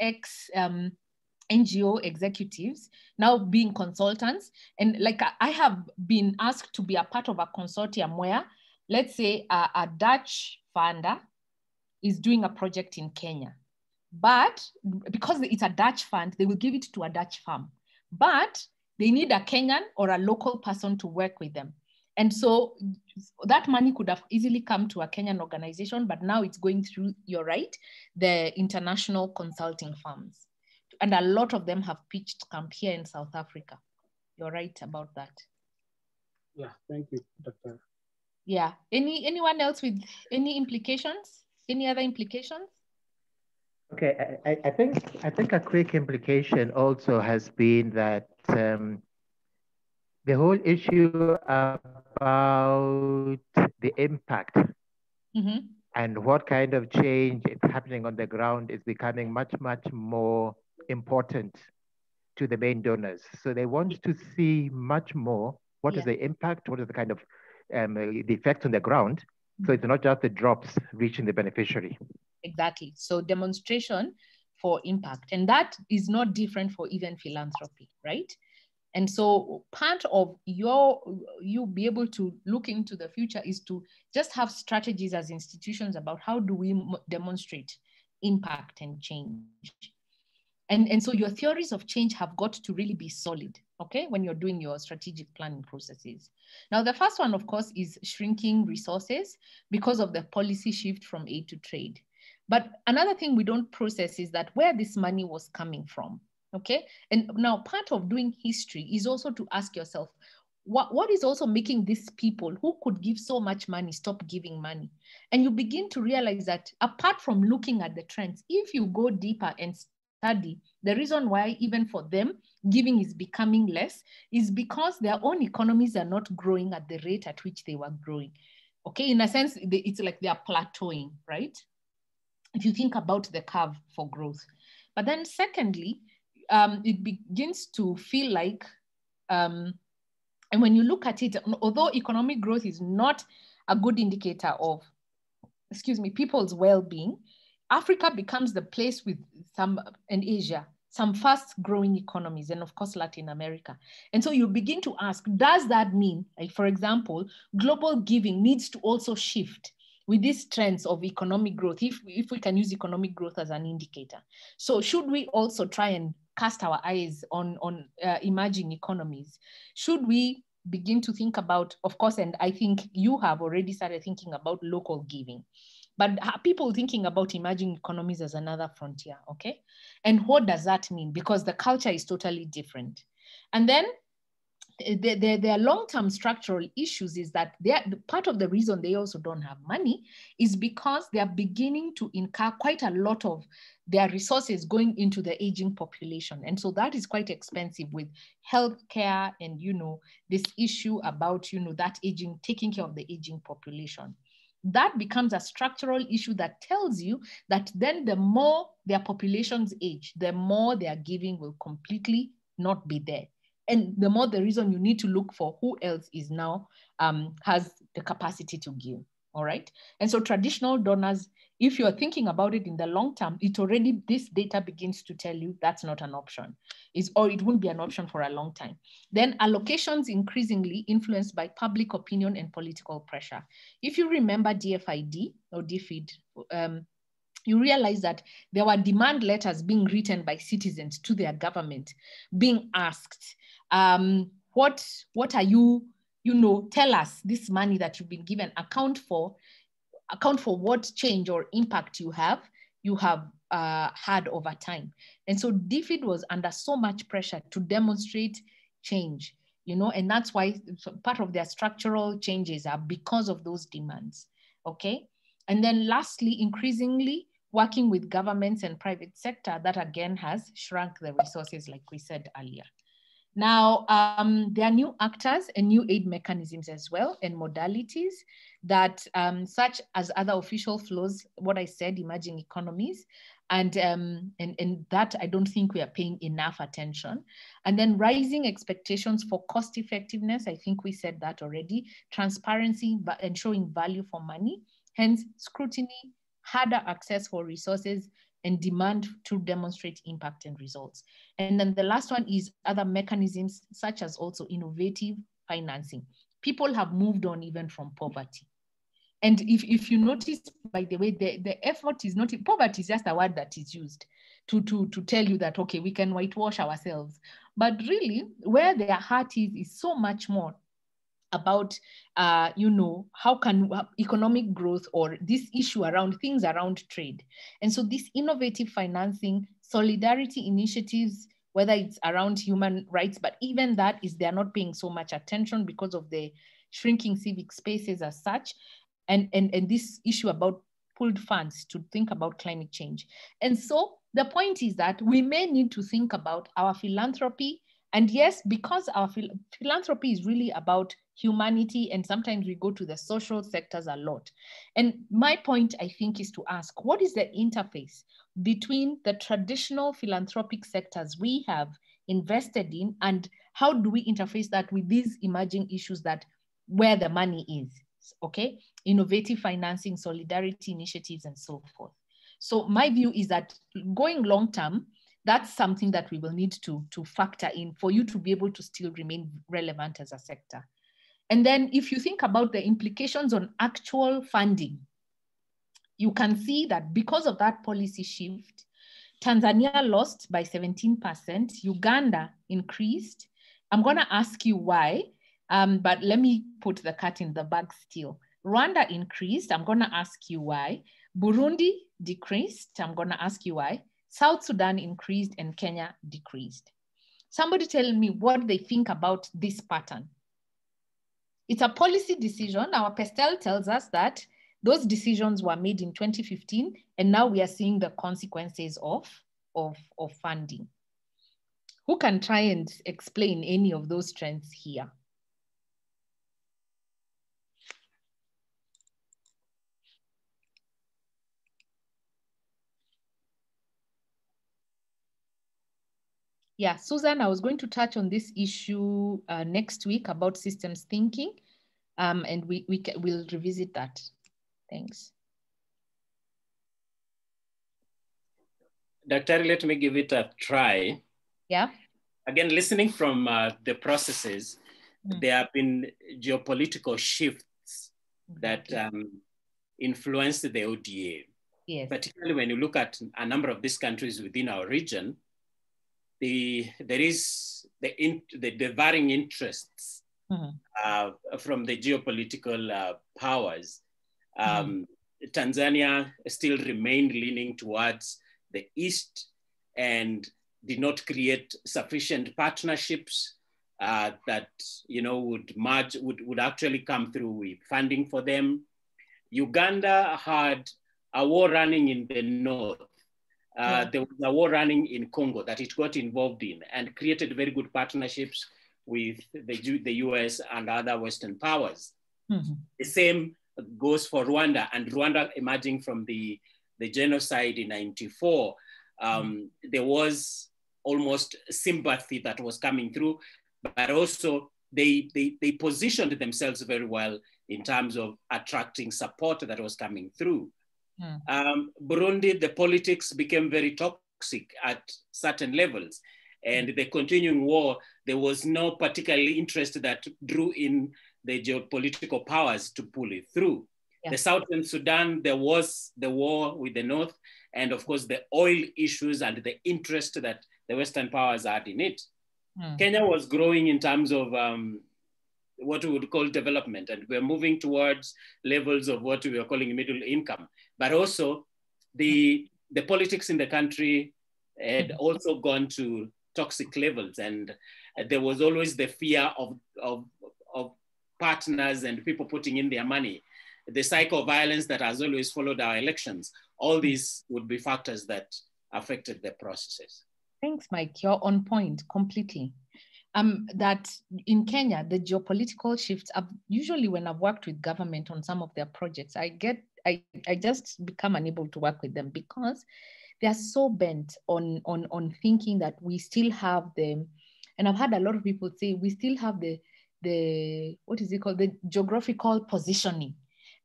NGO executives now being consultants. And like I have been asked to be a part of a consortium where, let's say a Dutch funder is doing a project in Kenya. But because it's a Dutch fund, they will give it to a Dutch firm. But they need a Kenyan or a local person to work with them. And so that money could have easily come to a Kenyan organization, but now it's going through, you're right, the international consulting firms. And a lot of them have pitched camp here in South Africa. You're right about that. Yeah, thank you, Dr. Yeah, anyone else with any implications? Any other implications? Okay, I think a quick implication also has been that the whole issue about the impact and what kind of change is happening on the ground is becoming much, much more important to the main donors. So they want to see much more what is the impact, what is the kind of the effect on the ground. So it's not just the drops reaching the beneficiary. Exactly. So demonstration for impact. And that is not different for even philanthropy, right? And so part of you be able to look into the future is to just have strategies as institutions about how do we demonstrate impact and change. And so your theories of change have got to really be solid, okay, when you're doing your strategic planning processes. Now, the first one, of course, is shrinking resources because of the policy shift from aid to trade. But another thing we don't process is that where this money was coming from, okay? And now part of doing history is also to ask yourself, what is also making these people who could give so much money stop giving money? And you begin to realize that apart from looking at the trends, if you go deeper and study, the reason why even for them giving is becoming less is because their own economies are not growing at the rate at which they were growing. Okay, in a sense, it's like they are plateauing, right? If you think about the curve for growth. But then secondly, it begins to feel like, and when you look at it, although economic growth is not a good indicator of, people's well-being, Africa becomes the place with and Asia, some fast growing economies, and of course, Latin America. And so you begin to ask, does that mean, like, for example, global giving needs to also shift with these trends of economic growth, if we can use economic growth as an indicator? So should we also try and cast our eyes on emerging economies? Should we begin to think about, of course, and I think you have already started thinking about local giving, but people thinking about emerging economies as another frontier, okay? And what does that mean? Because the culture is totally different. And then their long-term structural issues is that part of the reason they also don't have money is because they are beginning to incur quite a lot of their resources going into the aging population. And so that is quite expensive with healthcare and, this issue about, that aging, taking care of the aging population. That becomes a structural issue that tells you that then the more their populations age, the more their giving will completely not be there. And the more the reason you need to look for who else is now has the capacity to give, all right? And so traditional donors, if you're thinking about it in the long term, this data begins to tell you that's not an option, or it won't be an option for a long time. Then allocations increasingly influenced by public opinion and political pressure. If you remember DFID or DFID, you realize that there were demand letters being written by citizens to their government, being asked, what are you, tell us this money that you've been given, account for what change or impact you have had over time. And so DFID was under so much pressure to demonstrate change, and that's why part of their structural changes are because of those demands, okay? And then lastly, increasingly, working with governments and private sector, that again has shrunk the resources like we said earlier. Now, there are new actors and new aid mechanisms as well and modalities that such as other official flows, what I said, emerging economies, and that I don't think we are paying enough attention. And then rising expectations for cost effectiveness, I think we said that already, transparency, and showing value for money, hence scrutiny, harder access for resources, and demand to demonstrate impact and results. And then the last one is other mechanisms such as also innovative financing. People have moved on even from poverty. And if you notice, by the way, the effort is not, poverty is just a word that is used to tell you that, okay, we can whitewash ourselves. But really, where their heart is so much more about, how can economic growth or this issue around things around trade. And so this innovative financing, solidarity initiatives, whether it's around human rights, but even that is they're not paying so much attention because of the shrinking civic spaces as such. And this issue about pooled funds to think about climate change. And so the point is that we may need to think about our philanthropy. And yes, because our philanthropy is really about humanity, and sometimes we go to the social sectors a lot. And my point, I think, is to ask, what is the interface between the traditional philanthropic sectors we have invested in, and how do we interface that with these emerging issues that where the money is, okay? Innovative financing, solidarity initiatives, and so forth. So my view is that going long term, that's something that we will need to factor in for you to be able to still remain relevant as a sector. And then if you think about the implications on actual funding, you can see that because of that policy shift, Tanzania lost by 17%, Uganda increased. I'm gonna ask you why, but let me put the cat in the bag still. Rwanda increased, I'm gonna ask you why. Burundi decreased, I'm gonna ask you why. South Sudan increased and Kenya decreased. Somebody tell me what they think about this pattern. It's a policy decision. Our Pestel tells us that those decisions were made in 2015, and now we are seeing the consequences of funding. Who can try and explain any of those trends here? Yeah, Susan, I was going to touch on this issue next week about systems thinking, and we'll revisit that. Thanks. Dr. let me give it a try. Yeah. Again, listening from the processes, there have been geopolitical shifts that influenced the ODA. Yes. Particularly when you look at a number of these countries within our region, there is the varying interests from the geopolitical powers. Tanzania still remained leaning towards the East and did not create sufficient partnerships that would actually come through with funding for them. Uganda had a war running in the north. There was a war running in Congo that it got involved in and created very good partnerships with the US and other Western powers. Mm-hmm. The same goes for Rwanda, and Rwanda emerging from the genocide in '94. There was almost sympathy that was coming through, but also they positioned themselves very well in terms of attracting support that was coming through. Burundi, the politics became very toxic at certain levels, and the continuing war, there was no particular interest that drew in the geopolitical powers to pull it through. Yeah. The Southern Sudan, there was the war with the North, and of course the oil issues and the interest that the Western powers had in it. Kenya was growing in terms of what we would call development, and we're moving towards levels of what we are calling middle income. But also the politics in the country had also gone to toxic levels, and there was always the fear of partners and people putting in their money. The cycle of violence that has always followed our elections, all these would be factors that affected the processes. Thanks, Mike. You're on point completely. That in Kenya, the geopolitical shifts, usually when I've worked with government on some of their projects, I just become unable to work with them because they are so bent on thinking that we still have the, and I've had a lot of people say, we still have the what is it called? The geographical positioning.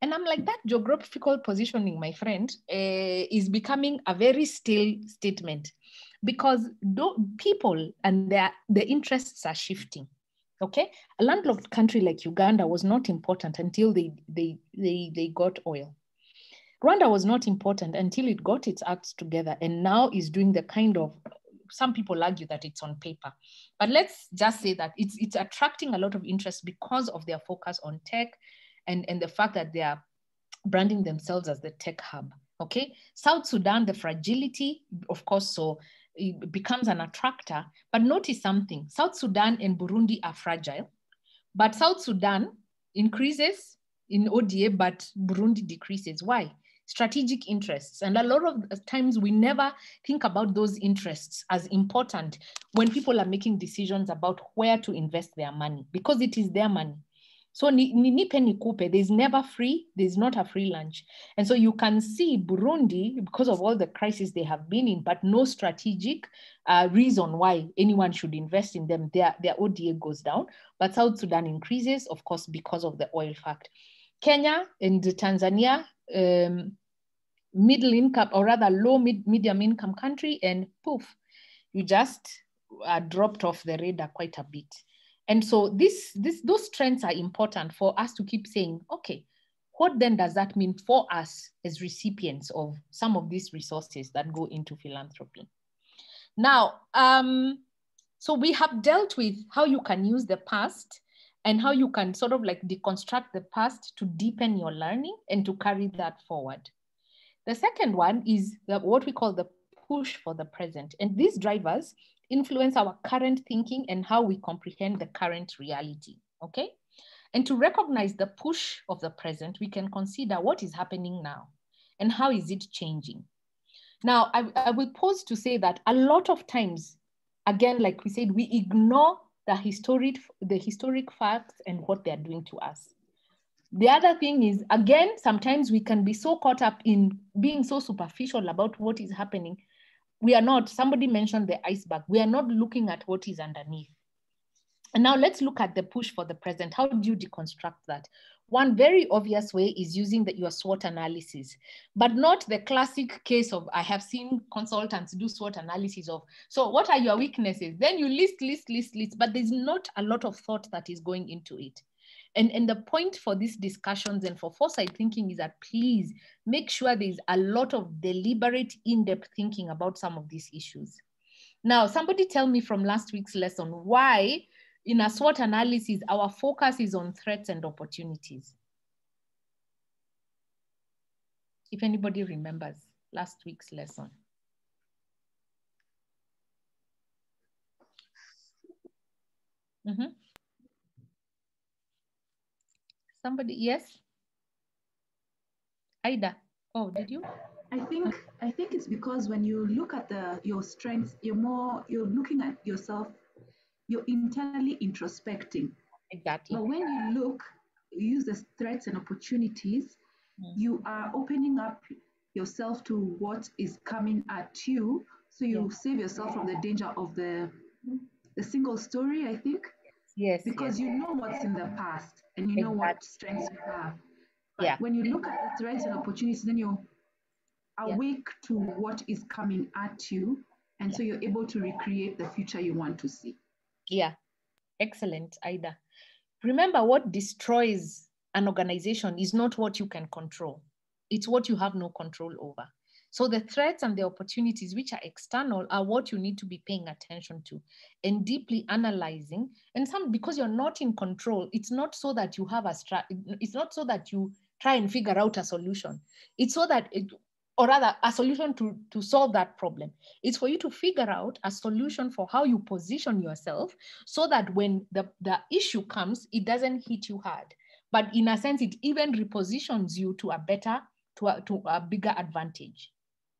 And I'm like, that geographical positioning, my friend, is becoming a very still statement, because people and the interests are shifting. Okay, a landlocked country like Uganda was not important until they got oil. Rwanda was not important until it got its acts together, and now is doing the kind of, some people argue that it's on paper, but let's just say that it's attracting a lot of interest because of their focus on tech and the fact that they are branding themselves as the tech hub. Okay, South Sudan, the fragility, of course, so it becomes an attractor. But notice something: South Sudan and Burundi are fragile, but South Sudan increases in ODA, but Burundi decreases. Why? Strategic interests. And a lot of times we never think about those interests as important when people are making decisions about where to invest their money, because it is their money. So nipe nikupe, there's never free, there's not a free lunch. And so you can see Burundi, because of all the crises they have been in, but no strategic reason why anyone should invest in them, their ODA goes down, but South Sudan increases, of course, because of the oil fact. Kenya and Tanzania, middle income, or rather low medium income country, and poof, you just dropped off the radar quite a bit. And so those trends are important for us to keep saying, okay, what then does that mean for us as recipients of some of these resources that go into philanthropy? Now, so we have dealt with how you can use the past and how you can sort of like deconstruct the past to deepen your learning and to carry that forward. The second one is what we call the push for the present. And these drivers influence our current thinking and how we comprehend the current reality, okay? And to recognize the push of the present, we can consider what is happening now and how is it changing. Now, I will pause to say that a lot of times, again, like we said, we ignore the historic facts and what they're doing to us. The other thing is, again, sometimes we can be so caught up in being so superficial about what is happening. We are not, somebody mentioned the iceberg. We are not looking at what is underneath. And now let's look at the push for the present. How do you deconstruct that? One very obvious way is using your SWOT analysis, but not the classic case of, I have seen consultants do SWOT analysis of, so what are your weaknesses? Then you list, but there's not a lot of thought that is going into it. And the point for these discussions and for foresight thinking is that please make sure there's a lot of deliberate, in-depth thinking about some of these issues. Now, somebody tell me from last week's lesson why in a SWOT analysis, our focus is on threats and opportunities. If anybody remembers last week's lesson. Somebody, yes? Ida, oh, did you? I think it's because when you look at your strengths, you're looking at yourself, you're internally introspecting. Exactly. But when you use the threats and opportunities, you are opening up yourself to what is coming at you. So you save yourself from the danger of the single story, I think. Yes. Because you know what's in the past and you know what strengths you have. But when you look at the threats and opportunities, then you're awake to what is coming at you. And so you're able to recreate the future you want to see. Yeah. Excellent, Ida. Remember, what destroys an organization is not what you can control. It's what you have no control over. So the threats and the opportunities which are external are what you need to be paying attention to and deeply analyzing. And because you're not in control, it's not so that you have it's not so that you try and figure out a solution. It's so that or rather a solution to solve that problem. It's for you to figure out a solution for how you position yourself so that when the issue comes, it doesn't hit you hard. But in a sense, it even repositions you to a bigger advantage.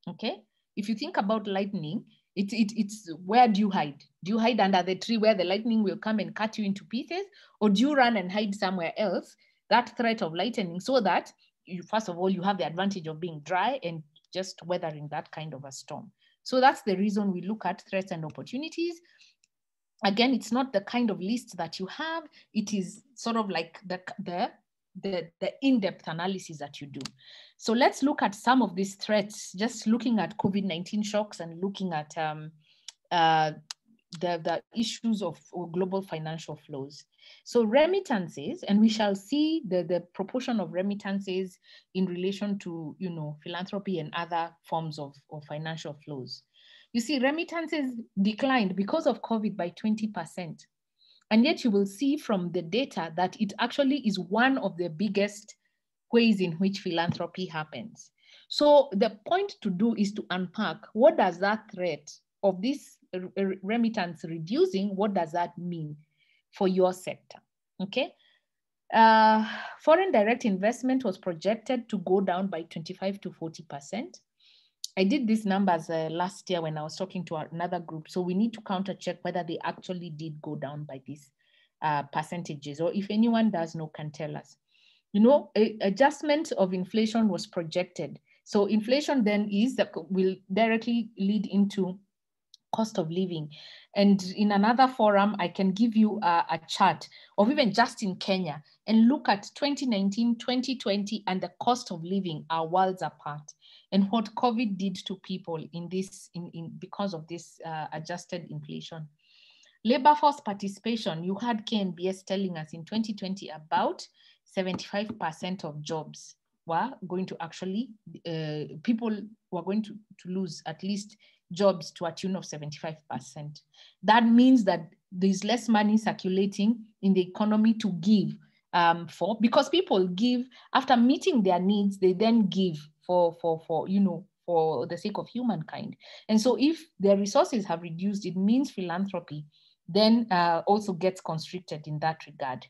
Okay? If you think about lightning, it's where do you hide? Do you hide under the tree where the lightning will come and cut you into pieces? Or do you run and hide somewhere else, that threat of lightning, so that first of all, you have the advantage of being dry and just weathering that kind of a storm. So that's the reason we look at threats and opportunities. Again, it's not the kind of list that you have. It is sort of like the in-depth analysis that you do. So let's look at some of these threats, just looking at COVID-19 shocks and looking at the issues of global financial flows. So remittances, and we shall see the proportion of remittances in relation to, philanthropy and other forms of financial flows. You see, remittances declined because of COVID by 20%. And yet you will see from the data that it actually is one of the biggest ways in which philanthropy happens. So the point to do is to unpack, what does that threat of this remittance reducing, what does that mean for your sector? Okay. Foreign direct investment was projected to go down by 25 to 40%. I did these numbers last year when I was talking to another group. So we need to counter check whether they actually did go down by these percentages, or if anyone does know, can tell us. Adjustment of inflation was projected. So inflation then will directly lead into cost of living. And in another forum, I can give you a chart of even just in Kenya and look at 2019, 2020, and the cost of living are worlds apart, and what COVID did to people because of this adjusted inflation. Labor force participation, you had KNBS telling us in 2020 about 75% of jobs were going to actually, people were going to lose at least jobs to a tune of 75%. That means that there's less money circulating in the economy to give because people give after meeting their needs, they then give for the sake of humankind. And so if their resources have reduced, it means philanthropy then also gets constricted in that regard.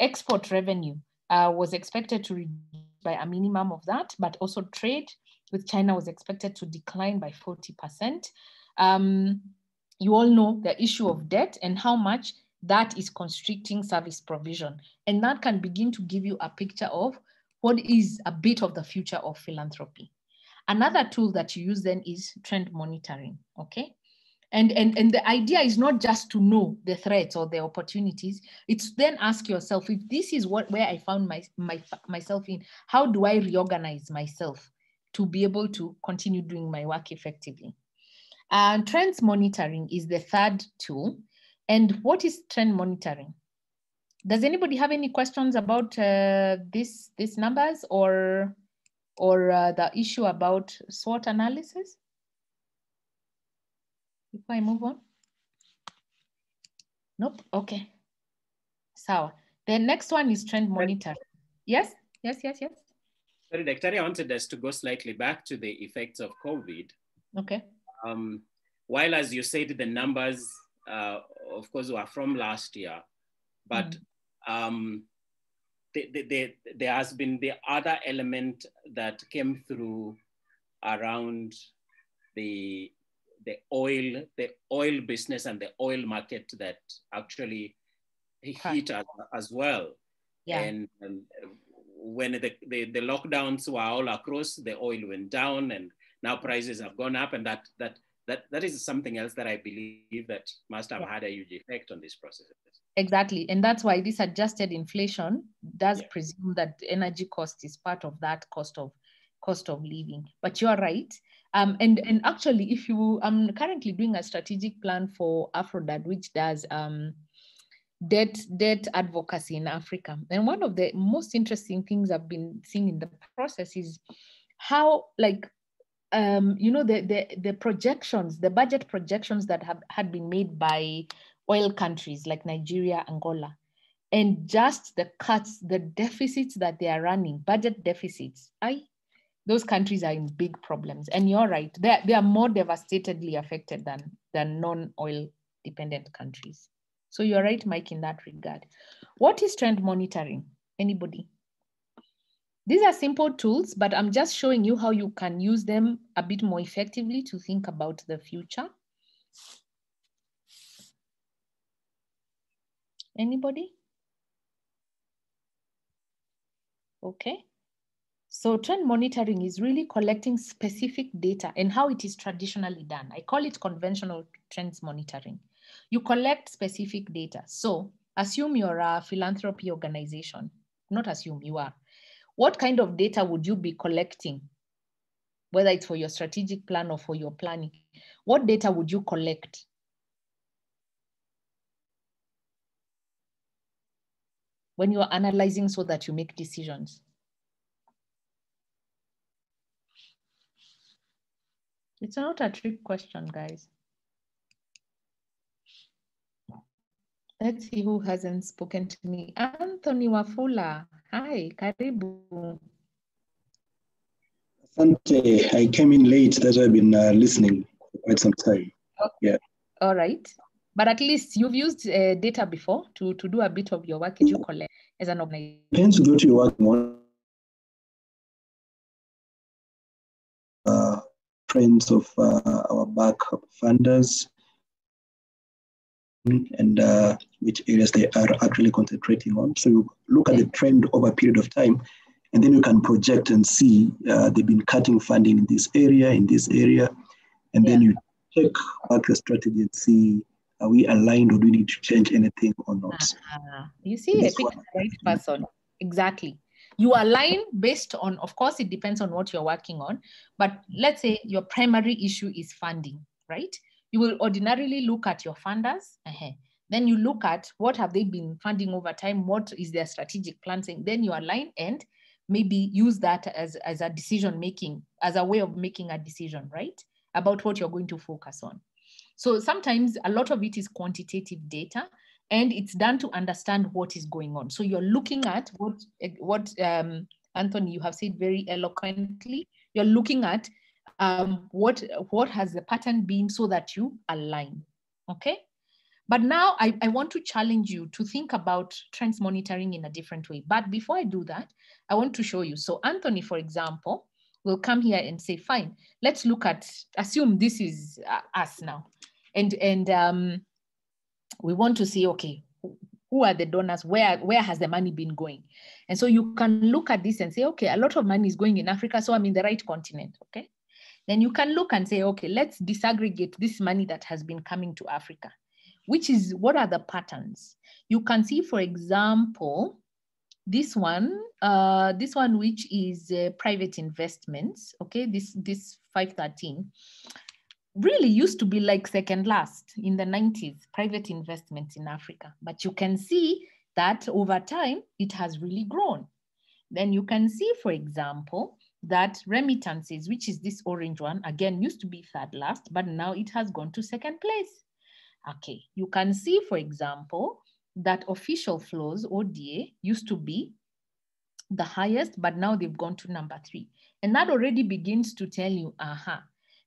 Export revenue was expected to reduce by a minimum of that, but also trade with China was expected to decline by 40%. You all know the issue of debt and how much that is constricting service provision. And that can begin to give you a picture of what is a bit of the future of philanthropy. Another tool that you use then is trend monitoring, okay? And the idea is not just to know the threats or the opportunities, it's then ask yourself, if this is where I found myself in, how do I reorganize myself to be able to continue doing my work effectively? And trends monitoring is the third tool. And what is trend monitoring? Does anybody have any questions about these numbers or the issue about SWOT analysis? Before I move on? Nope. Okay. So the next one is trend monitoring. Yes. Sorry, Dr. I wanted us to go slightly back to the effects of COVID. Okay. While, as you said, the numbers, of course, were from last year, But there has been the other element that came through around the oil business and the oil market that actually hit us as well. Yeah. And when the lockdowns were all across, the oil went down, and now prices have gone up, and that is something else that I believe that must have had a huge effect on this process. Exactly, and that's why this adjusted inflation does presume that energy cost is part of that cost of living. But you are right. And actually, if you, I'm currently doing a strategic plan for Aphrodite, which does debt advocacy in Africa. And one of the most interesting things I've been seeing in the process is how, like, the projections, the budget projections that had been made by oil countries like Nigeria, Angola, and just the cuts, the deficits that they are running, budget deficits, those countries are in big problems. And you're right, they are more devastatedly affected than non-oil dependent countries. So you're right, Mike, in that regard. What is trend monitoring? Anybody? These are simple tools, but I'm just showing you how you can use them a bit more effectively to think about the future. Anybody? Okay. So trend monitoring is really collecting specific data and how it is traditionally done. I call it conventional trends monitoring. You collect specific data. So assume you're a philanthropy organization. Not assume, you are. What kind of data would you be collecting? Whether it's for your strategic plan or for your planning. What data would you collect? When you're analyzing so that you make decisions. It's not a trick question, guys. Let's see who hasn't spoken to me. Anthony Wafula. Hi, karibu. Asante, I came in late. That's why I've been listening for quite some time. Okay. Yeah. All right. But at least you've used data before to do a bit of your work that you collect as an organization. Depends on what you're working on. Trends of our backup funders and which areas they are actually concentrating on. So you look at the trend over a period of time, and then you can project and see they've been cutting funding in this area, and then you check back your strategy and see, are we aligned or do we need to change anything or not? You see, I picked the right person. Exactly. You align based on, of course, it depends on what you're working on, but let's say your primary issue is funding, right? You will ordinarily look at your funders. Then you look at what have they been funding over time, what is their strategic plan saying, then you align and maybe use that as a decision making, as a way of making a decision, right? About what you're going to focus on. So sometimes a lot of it is quantitative data, and it's done to understand what is going on. So you're looking at what Anthony, you have said very eloquently, you're looking at what has the pattern been so that you align, okay? But now I want to challenge you to think about trends monitoring in a different way. But before I do that, I want to show you. So Anthony, for example, will come here and say, fine, let's look at, assume this is us now. And we want to see, okay, who are the donors? Where has the money been going? And so you can look at this and say, okay, a lot of money is going in Africa, so I'm in the right continent, okay? Then you can look and say, okay, let's disaggregate this money that has been coming to Africa. What are the patterns? You can see, for example, this one which is private investments, okay? This 513 really used to be like second last in the 90s, private investments in Africa. But you can see that over time, it has really grown. Then you can see, for example, that remittances, which is this orange one, again, used to be third last, but now it has gone to second place. Okay, you can see, for example, that official flows, ODA, used to be the highest, but now they've gone to number 3. And that already begins to tell you,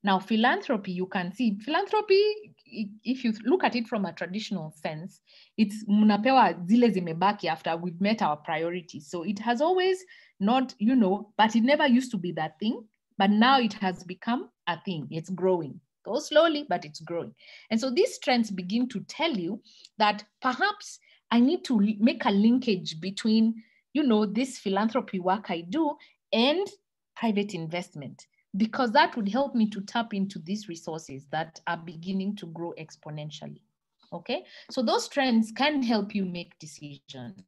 Now, philanthropy, you can see, philanthropy if you look at it from a traditional sense, it's mnapewa zile zimebaki after we've met our priorities. So it has always not, you know, but it never used to be that thing. But now it has become a thing. It's growing. Goes slowly, but it's growing. And so these trends begin to tell you that perhaps I need to make a linkage between, you know, this philanthropy work I do and private investment, because that would help me to tap into these resources that are beginning to grow exponentially. Okay, so those trends can help you make decisions.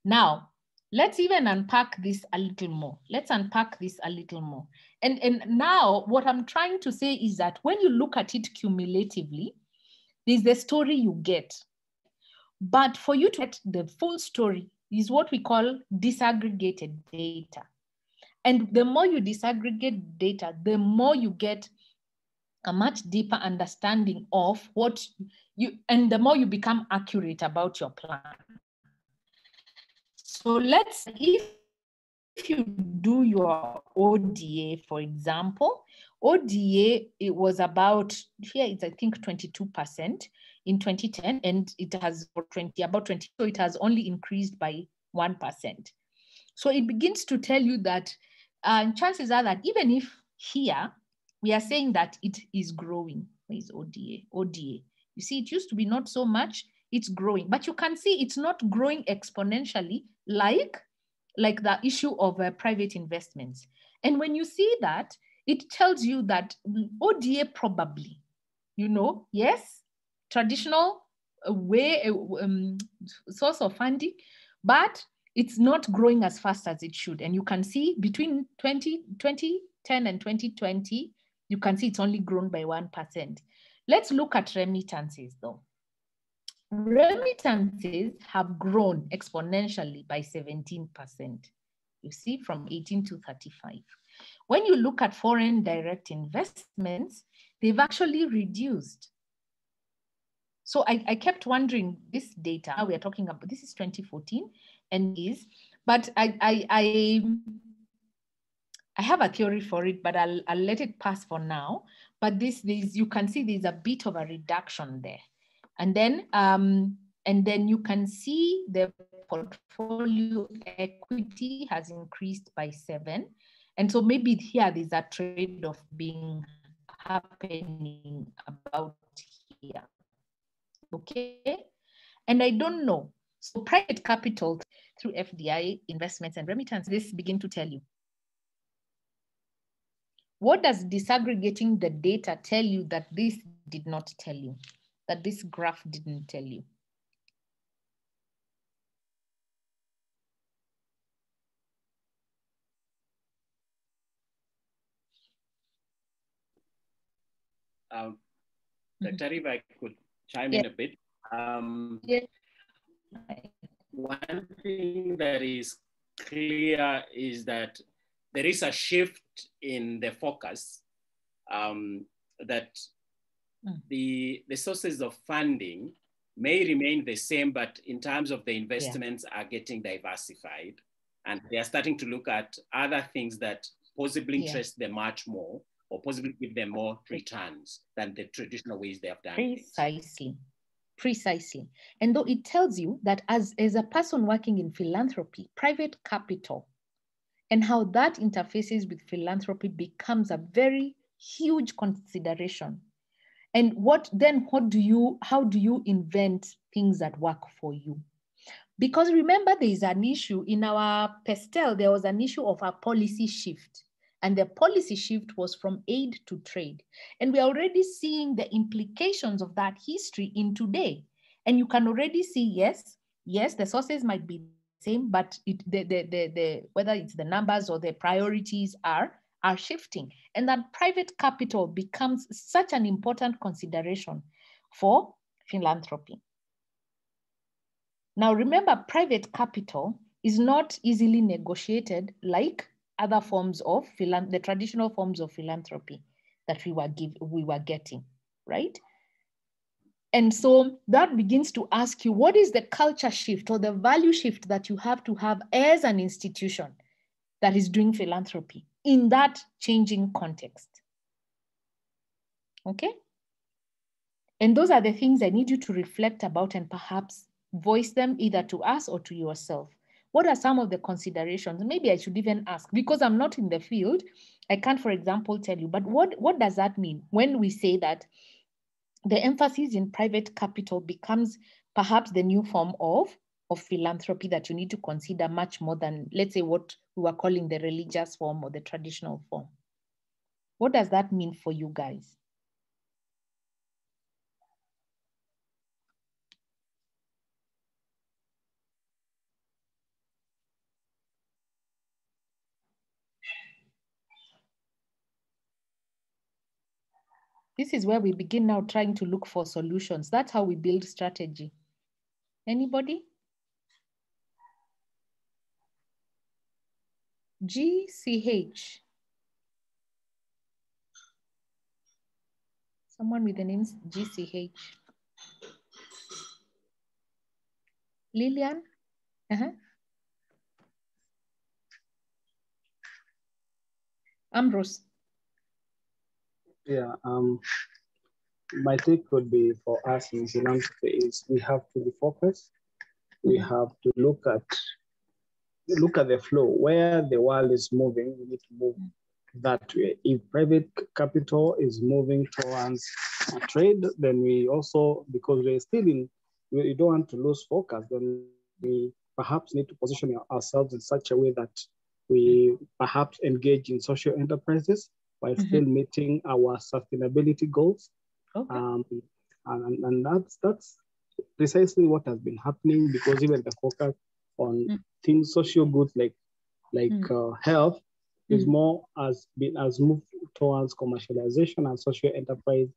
Now, let's even unpack this a little more. Let's unpack this a little more. And now what I'm trying to say is that when you look at it cumulatively, there's the story you get. But for you to get the full story is what we call disaggregated data. And the more you disaggregate data, the more you get a much deeper understanding of what you, and the more you become accurate about your plan. So let's, if you do your ODA, for example, ODA, it was about, here it's I think 22% in 2010, and it has about 20, so it has only increased by 1%. So it begins to tell you that chances are that even if here we are saying that it is growing, where is ODA? ODA. You see, it used to be not so much, it's growing, but you can see it's not growing exponentially like the issue of private investments. And when you see that, it tells you that ODA probably, you know, yes, traditional way, source of funding, but it's not growing as fast as it should. And you can see between 2010 and 2020, you can see it's only grown by 1%. Let's look at remittances though. Remittances have grown exponentially by 17%. You see, from 18 to 35. When you look at foreign direct investments, they've actually reduced. So I kept wondering, this data we are talking about, this is 2014 and is, but I have a theory for it, but I'll let it pass for now. But this you can see there's a bit of a reduction there. And then you can see the portfolio equity has increased by 7. And so maybe here there's a trade-off being happening about here. Okay. And I don't know. So private capital through FDI investments and remittance, this begin to tell you. What does disaggregating the data tell you that this did not tell you? That this graph didn't tell you? Dr. if I could chime in a bit. One thing that is clear is that there is a shift in the focus, that the sources of funding may remain the same, but in terms of the investments are getting diversified, and they are starting to look at other things that possibly interest them much more, or possibly give them more returns than the traditional ways they have done things. Precisely. And though it tells you that as a person working in philanthropy, private capital and how that interfaces with philanthropy becomes a very huge consideration. And how do you invent things that work for you? Because remember, there is an issue in our PESTEL, there was an issue of a policy shift. And the policy shift was from aid to trade. And we are already seeing the implications of that history in today. And you can already see, yes, the sources might be the same, but whether it's the numbers or the priorities are shifting. And that private capital becomes such an important consideration for philanthropy. Now, remember, private capital is not easily negotiated like other forms of the traditional forms of philanthropy that we were getting, right? And so that begins to ask you, what is the culture shift or the value shift that you have to have as an institution that is doing philanthropy in that changing context? Okay? And those are the things I need you to reflect about and perhaps voice them either to us or to yourself. What are some of the considerations? Maybe I should even ask, because I'm not in the field, I can't, for example, tell you, but what does that mean when we say that the emphasis in private capital becomes perhaps the new form of philanthropy that you need to consider much more than, let's say, what we were calling the religious form or the traditional form? What does that mean for you guys? This is where we begin now trying to look for solutions. That's how we build strategy. Anybody? GCH. Someone with the name GCH. Lillian? Ambrose? Yeah, my take would be for us in philanthropy is we have to be focused. We have to look at the flow, where the world is moving. We need to move that way. If private capital is moving towards a trade, then we also, because we're still we don't want to lose focus, then we perhaps need to position ourselves in such a way that we perhaps engage in social enterprises while still meeting our sustainability goals. Okay. And that's precisely what has been happening, because even the focus on things, social goods like health is more has moved towards commercialization and social enterprise.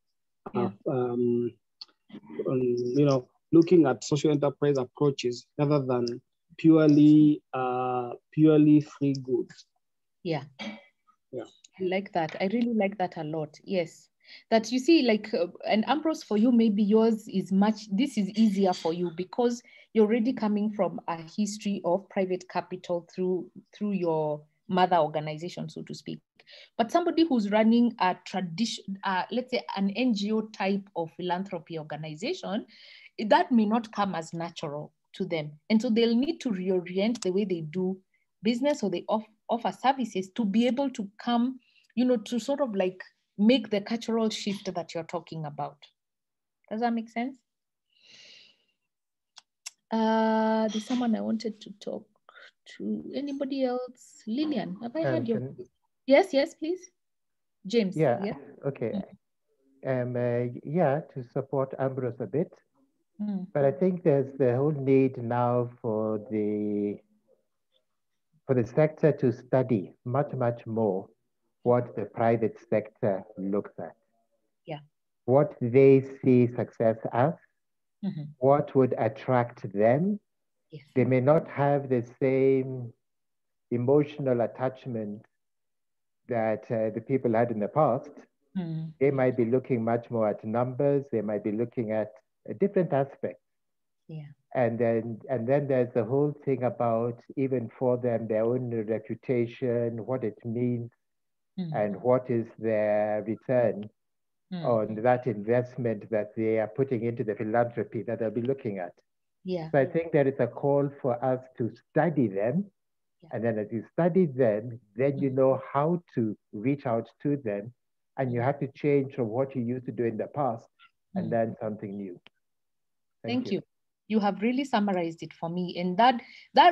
Looking at social enterprise approaches rather than purely free goods. Yeah. I like that. I really like that a lot. Yes. That you see, like, and Ambrose, for you, maybe yours is this is easier for you because you're already coming from a history of private capital through your mother organization, so to speak. But somebody who's running a tradition, let's say an NGO type of philanthropy organization, that may not come as natural to them. And so they'll need to reorient the way they do business or they offer services to be able to come, to sort of like make the cultural shift that you're talking about. Does that make sense? There's someone I wanted to talk to. Anybody else? Lillian, have I heard you? Yes, please. James. Yeah. Okay. To support Ambrose a bit. But I think there's the whole need now for the sector to study much more what the private sector looks at. Yeah. What they see success as, what would attract them. Yes. They may not have the same emotional attachment that the people had in the past. They might be looking much more at numbers. They might be looking at a different aspect. Yeah. And then there's the whole thing about, even for them, their own reputation, what it means, and what is their return on that investment that they are putting into the philanthropy that they'll be looking at. Yeah. So I think there is a call for us to study them. Yeah. And then as you study them, then you know how to reach out to them. And you have to change from what you used to do in the past and learn something new. Thank you. You have really summarized it for me. And that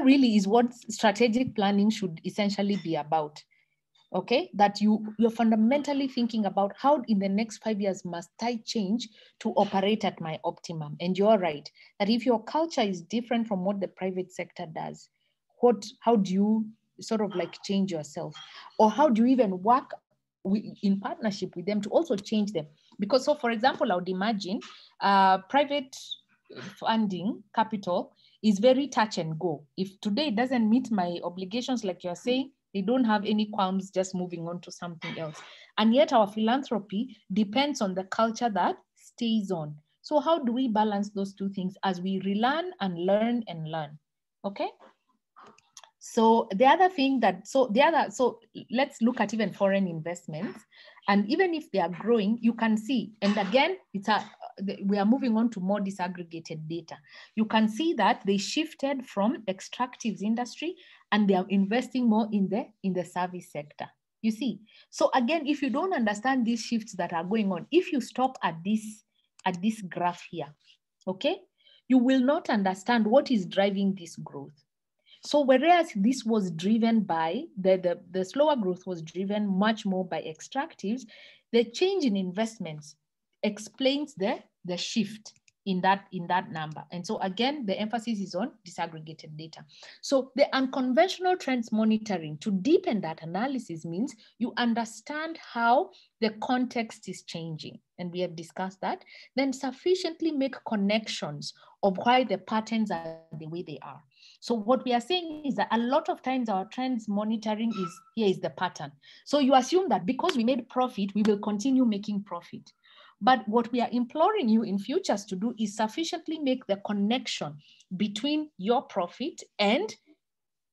really is what strategic planning should essentially be about. Okay, that you're fundamentally thinking about how in the next 5 years must I change to operate at my optimum. And you're right, that if your culture is different from what the private sector does, how do you sort of like change yourself? Or how do you even work in partnership with them to also change them? Because, so for example, I would imagine private funding capital is very touch and go. If today it doesn't meet my obligations, like you're saying, they don't have any qualms just moving on to something else. And yet our philanthropy depends on the culture that stays on. So how do we balance those two things as we relearn and learn and learn? Okay. So the other thing so let's look at even foreign investments. And even if they are growing, you can see, and again, we are moving on to more disaggregated data. You can see that they shifted from extractives industry and they are investing more in the service sector. You see, so again, if you don't understand these shifts that are going on, if you stop at this graph here, okay, you will not understand what is driving this growth. So whereas this was driven by, the slower growth was driven much more by extractives, the change in investments explains the shift in that number. And so again, the emphasis is on disaggregated data. So the unconventional trends monitoring, to deepen that analysis, means you understand how the context is changing. And we have discussed that. Then sufficiently make connections of why the patterns are the way they are. So what we are saying is that a lot of times our trends monitoring here is the pattern. So you assume that because we made profit, we will continue making profit. But what we are imploring you in futures to do is sufficiently make the connection between your profit and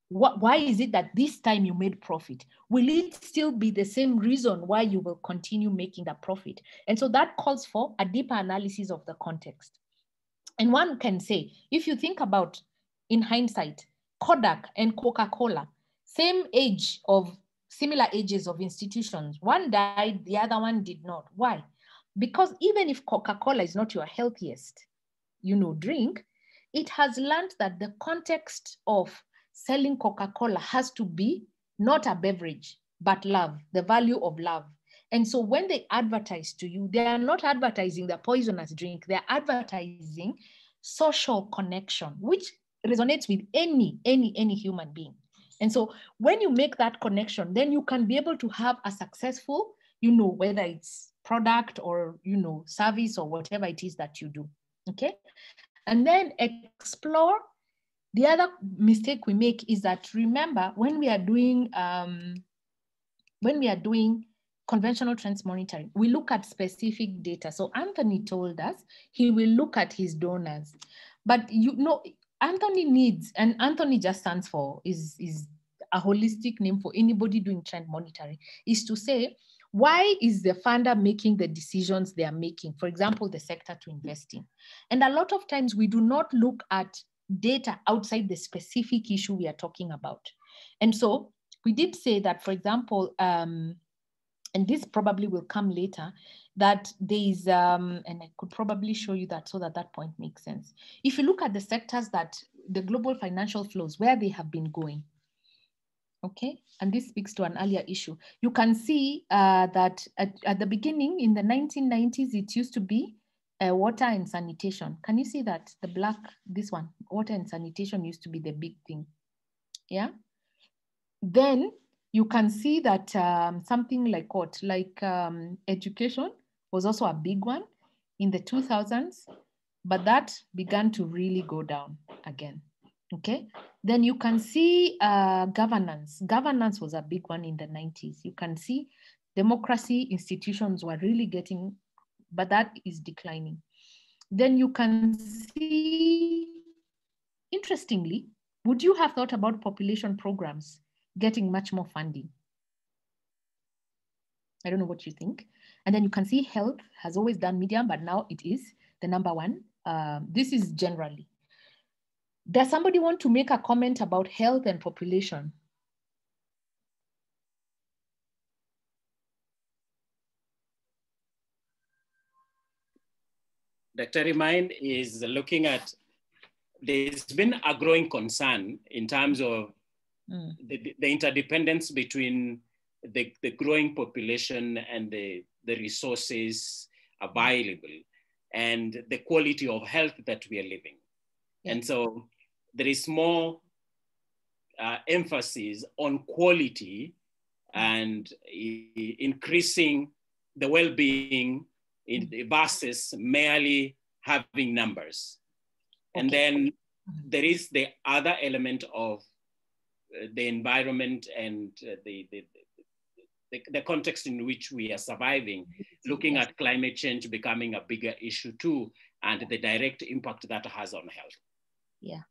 why is it that this time you made profit? Will it still be the same reason why you will continue making that profit? And so that calls for a deeper analysis of the context. And one can say, if you think about, in hindsight, Kodak and Coca-Cola, same age of, similar ages of institutions. One died, the other one did not. Why? Because even if Coca-Cola is not your healthiest, drink, it has learned that the context of selling Coca-Cola has to be not a beverage, but love, the value of love. And so when they advertise to you, they are not advertising the poisonous drink, they're advertising social connection, which resonates with any human being. And so when you make that connection, then you can be able to have a successful, whether it's product or, service or whatever it is that you do, okay? And then explore. The other mistake we make is that, remember, when we are doing conventional trends monitoring, we look at specific data. So Anthony told us he will look at his donors, but Anthony needs, and Anthony just stands for, is a holistic name for anybody doing trend monitoring, is to say, why is the funder making the decisions they are making? For example, the sector to invest in. And a lot of times we do not look at data outside the specific issue we are talking about. And so we did say that, for example, and this probably will come later, that there is, and I could probably show you that so that that point makes sense. If you look at the sectors that the global financial flows, where they have been going, okay, and this speaks to an earlier issue. You can see that at the beginning, in the 1990s, it used to be water and sanitation. Can you see that? The black, this one, water and sanitation used to be the big thing, yeah? Then you can see that something like what? Like education was also a big one in the 2000s, but that began to really go down again. Okay, then you can see governance. Governance was a big one in the 90s. You can see democracy institutions were really getting, but that is declining. Then you can see, interestingly, would you have thought about population programs getting much more funding? I don't know what you think. And then you can see health has always done medium, but now it is the number one. This is generally. Does somebody want to make a comment about health and population? Dr. Mine is looking at, there's been a growing concern in terms of the interdependence between the growing population and the resources available and the quality of health that we are living. Yeah. And so there is more emphasis on quality and increasing the well-being versus merely having numbers. Okay. And then there is the other element of the environment and the context in which we are surviving, looking at climate change becoming a bigger issue too, and the direct impact that has on health. Yeah.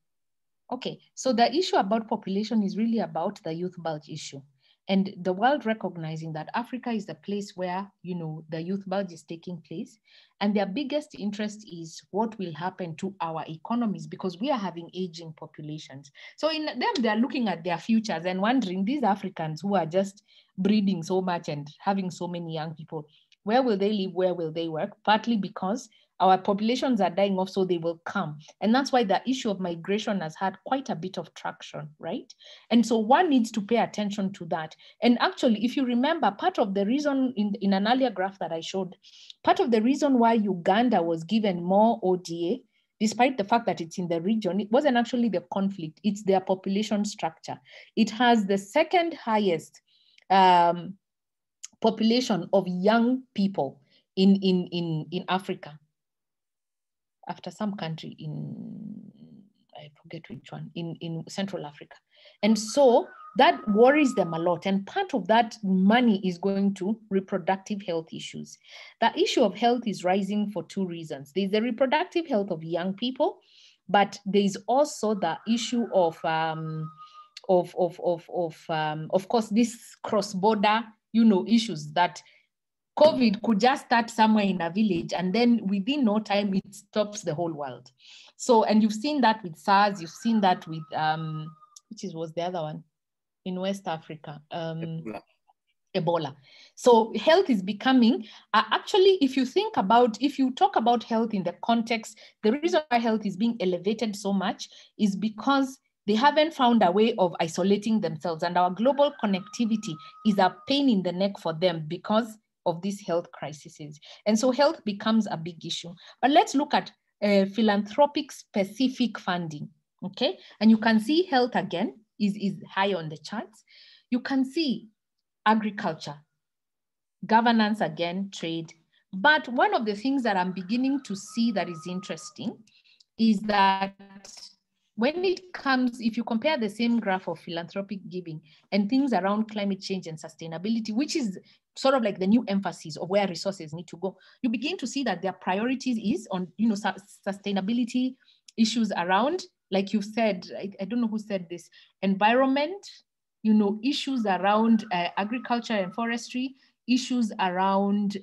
Okay, so the issue about population is really about the youth bulge issue. and the world recognizing that Africa is the place where, you know, the youth bulge is taking place. And their biggest interest is what will happen to our economies, because we are having aging populations. So in them, they're looking at their futures and wondering, these Africans who are just breeding so much and having so many young people, where will they live? Where will they work? Partly because our populations are dying off, so they will come. And that's why the issue of migration has had quite a bit of traction, right? And so one needs to pay attention to that. And actually, if you remember, part of the reason in an earlier graph that I showed, part of the reason why Uganda was given more ODA, despite the fact that it's in the region, it wasn't actually the conflict, it's their population structure. It has the second highest population of young people in Africa, after some country I forget which one, in Central Africa. And so that worries them a lot. And part of that money is going to reproductive health issues. The issue of health is rising for two reasons. There's the reproductive health of young people, but there's also the issue of course, this cross-border, you know, issues that COVID could just start somewhere in a village, and then within no time, it stops the whole world. So, and you've seen that with SARS, you've seen that with, which was the other one in West Africa, Ebola. So health is becoming, actually, if you talk about health in the context, the reason why health is being elevated so much is because they haven't found a way of isolating themselves, and our global connectivity is a pain in the neck for them because of these health crises. And so health becomes a big issue. But let's look at philanthropic specific funding, okay? And you can see health again is high on the charts. You can see agriculture, governance again, trade. But one of the things that I'm beginning to see that is interesting is that when it comes, if you compare the same graph of philanthropic giving and things around climate change and sustainability, which is sort of like the new emphasis of where resources need to go, you begin to see that their priorities is on, you know, sustainability issues around, like you said, I don't know who said this, environment, you know, issues around agriculture and forestry, issues around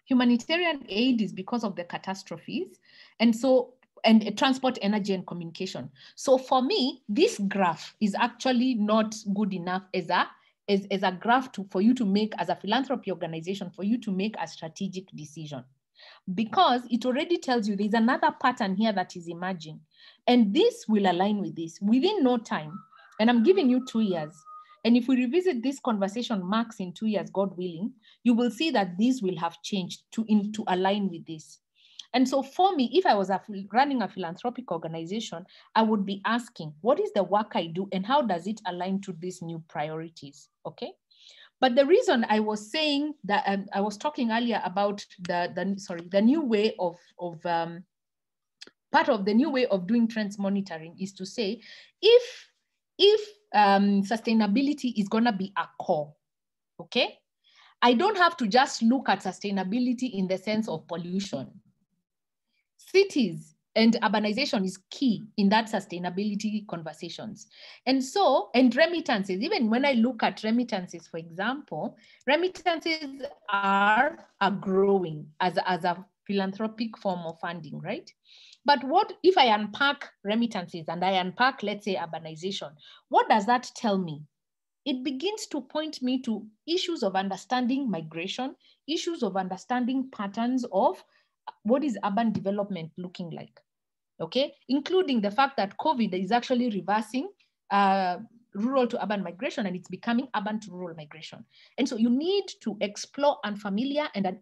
humanitarian aid is because of the catastrophes. And so, and transport, energy, and communication. So for me, this graph is actually not good enough as a graph for you to make as a philanthropy organization, for you to make a strategic decision. Because it already tells you there's another pattern here that is emerging. And this will align with this within no time. And I'm giving you 2 years. And if we revisit this conversation, Max, in 2 years, God willing, you will see that these will have changed to align with this. And so for me, if I was running a philanthropic organization, I would be asking, what is the work I do and how does it align to these new priorities, okay? But the reason I was saying that, I was talking earlier about the new way of part of the new way of doing trends monitoring is to say, if sustainability is gonna be a core, okay? I don't have to just look at sustainability in the sense of pollution. Cities and urbanization is key in that sustainability conversations. And so, and remittances, even when I look at remittances, for example, remittances are growing as a philanthropic form of funding, right? But what if I unpack remittances and I unpack, let's say, urbanization, what does that tell me? It begins to point me to issues of understanding migration, issues of understanding patterns of what is urban development looking like, okay? Including the fact that COVID is actually reversing rural to urban migration, and it's becoming urban to rural migration. And so you need to explore unfamiliar and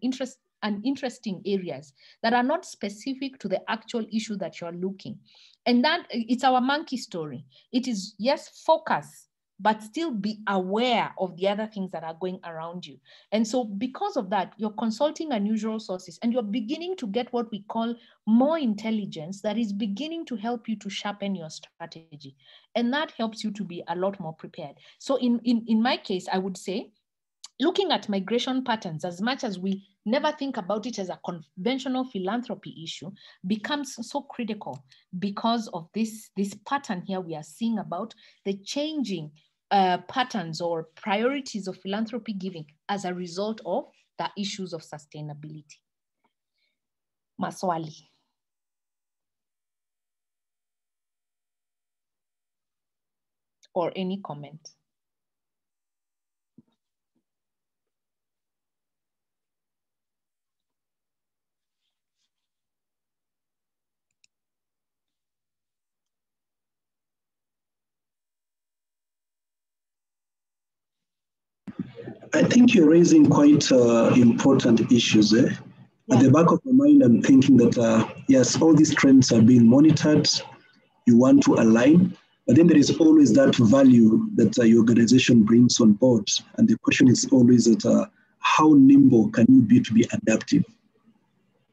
interesting areas that are not specific to the actual issue that you're looking. And that it's our monkey story. It is, yes, focus, but still be aware of the other things that are going around you. And so because of that, you're consulting unusual sources and you're beginning to get what we call more intelligence that is beginning to help you to sharpen your strategy. And that helps you to be a lot more prepared. So in my case, I would say, looking at migration patterns, as much as we never think about it as a conventional philanthropy issue, becomes so critical because of this pattern here we are seeing about the changing patterns or priorities of philanthropy giving as a result of the issues of sustainability. Maswali. Or any comment? I think you're raising quite important issues there. Yeah. At the back of my mind, I'm thinking that, yes, all these trends are being monitored. You want to align, but then there is always that value that your organization brings on board. And the question is always that how nimble can you be to be adaptive?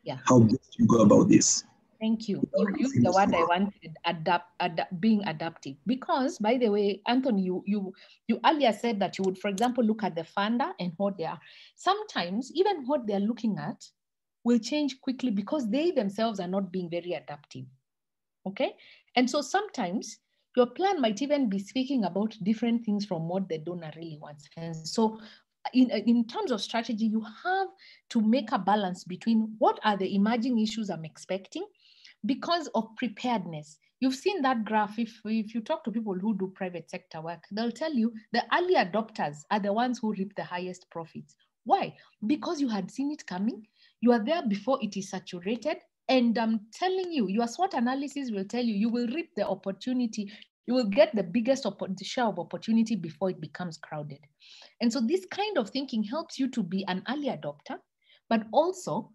Yeah. How best you go about this? Thank you. You used the word I wanted, being adaptive. Because, by the way, Anthony, you earlier said that you would, for example, look at the funder and what they are. Sometimes, even what they're looking at will change quickly because they themselves are not being very adaptive. Okay? And so sometimes your plan might even be speaking about different things from what the donor really wants. And so in terms of strategy, you have to make a balance between what are the emerging issues I'm expecting because of preparedness. You've seen that graph. If you talk to people who do private sector work, they'll tell you the early adopters are the ones who reap the highest profits. Why? Because you had seen it coming. You are there before it is saturated. And I'm telling you, your SWOT analysis will tell you, you will reap the opportunity. You will get the biggest share of opportunity before it becomes crowded. And so this kind of thinking helps you to be an early adopter, but also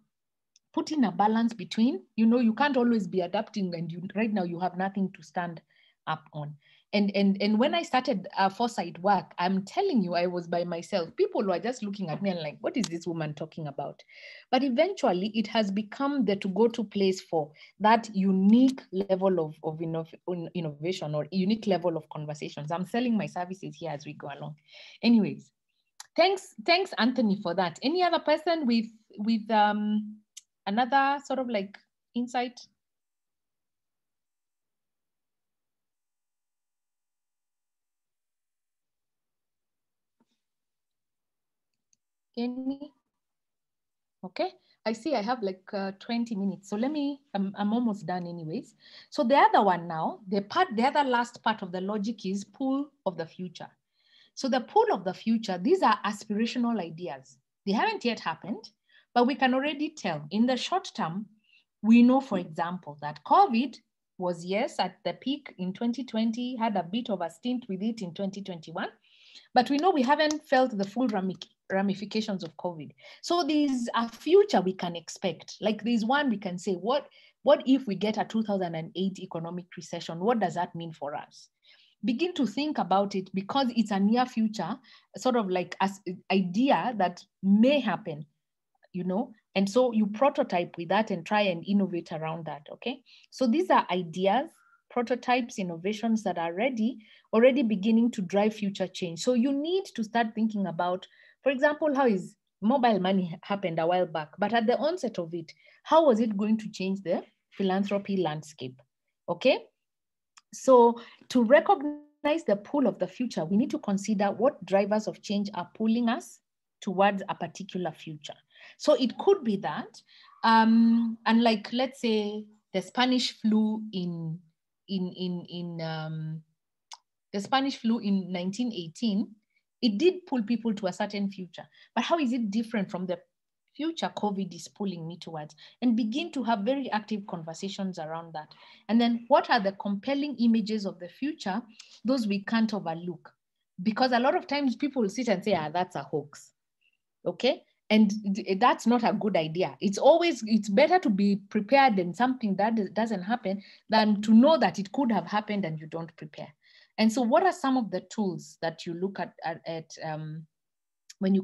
put in a balance between, you can't always be adapting and right now you have nothing to stand up on. And when I started foresight work, I'm telling you, I was by myself. People were just looking at me and like, what is this woman talking about? But eventually it has become the to-go-to place for that unique level of innovation or unique level of conversations. I'm selling my services here as we go along. Anyways, thanks Anthony for that. Any other person with another sort of like insight? Any? Okay, I see I have like 20 minutes. So I'm almost done anyways. So the other one now, the other last part of the logic is pool of the future. So the pool of the future, these are aspirational ideas. They haven't yet happened, but we can already tell in the short term, we know, for example, that COVID was, yes, at the peak in 2020, had a bit of a stint with it in 2021, but we know we haven't felt the full ramifications of COVID. So there's a future we can expect. Like there's one we can say, what if we get a 2008 economic recession? What does that mean for us? Begin to think about it because it's a near future, sort of like an idea that may happen, and so you prototype with that and try and innovate around that, okay? So these are ideas, prototypes, innovations that are already beginning to drive future change. So you need to start thinking about, for example, how is mobile money happened a while back, but at the onset of it, how was it going to change the philanthropy landscape, okay? So to recognize the pull of the future, we need to consider what drivers of change are pulling us towards a particular future. So it could be that, and like, let's say the Spanish flu in 1918, it did pull people to a certain future. But how is it different from the future COVID is pulling me towards? And begin to have very active conversations around that. And then what are the compelling images of the future, those we can't overlook? Because a lot of times people sit and say, that's a hoax, okay? And that's not a good idea. It's better to be prepared in something that doesn't happen than to know that it could have happened and you don't prepare. And so what are some of the tools that you look at when you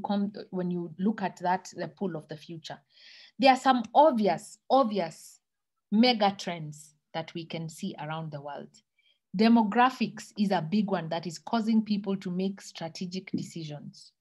look at the pool of the future? There are some obvious mega trends that we can see around the world. Demographics is a big one that is causing people to make strategic decisions.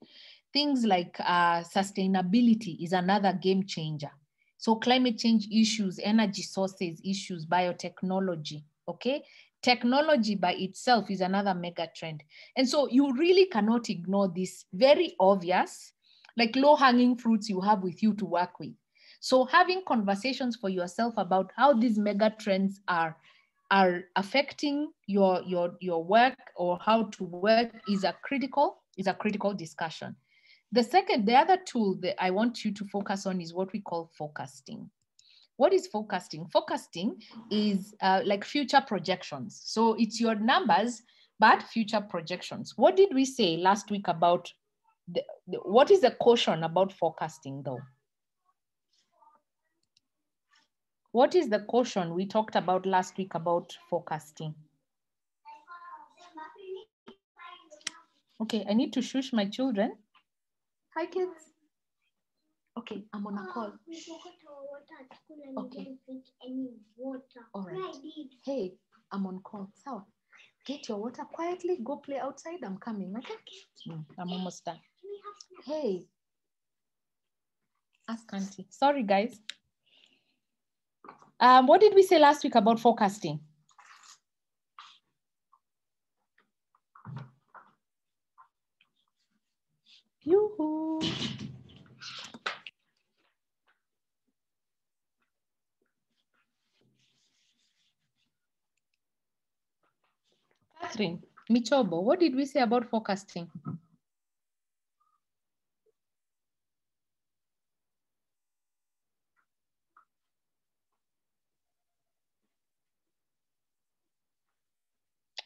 Things like sustainability is another game changer. So climate change issues, energy sources issues, biotechnology, okay? Technology by itself is another mega trend. And so you really cannot ignore this very obvious, like low-hanging fruits you have with you to work with. So having conversations for yourself about how these mega trends are affecting your work or how to work is a critical discussion. The other tool that I want you to focus on is what we call forecasting. What is forecasting? Forecasting is like future projections. So it's your numbers, but future projections. What did we say last week about what is the caution about forecasting though? What is the caution we talked about last week about forecasting? Okay, I need to shush my children. Hi, kids. Okay, I'm on a call. Okay. All right. Hey, I'm on call. So, get your water quietly. Go play outside. I'm coming, okay? I'm almost done. Hey. Ask Auntie. Sorry, guys. What did we say last week about forecasting? Yoo-hoo. Catherine, Michobo, what did we say about forecasting?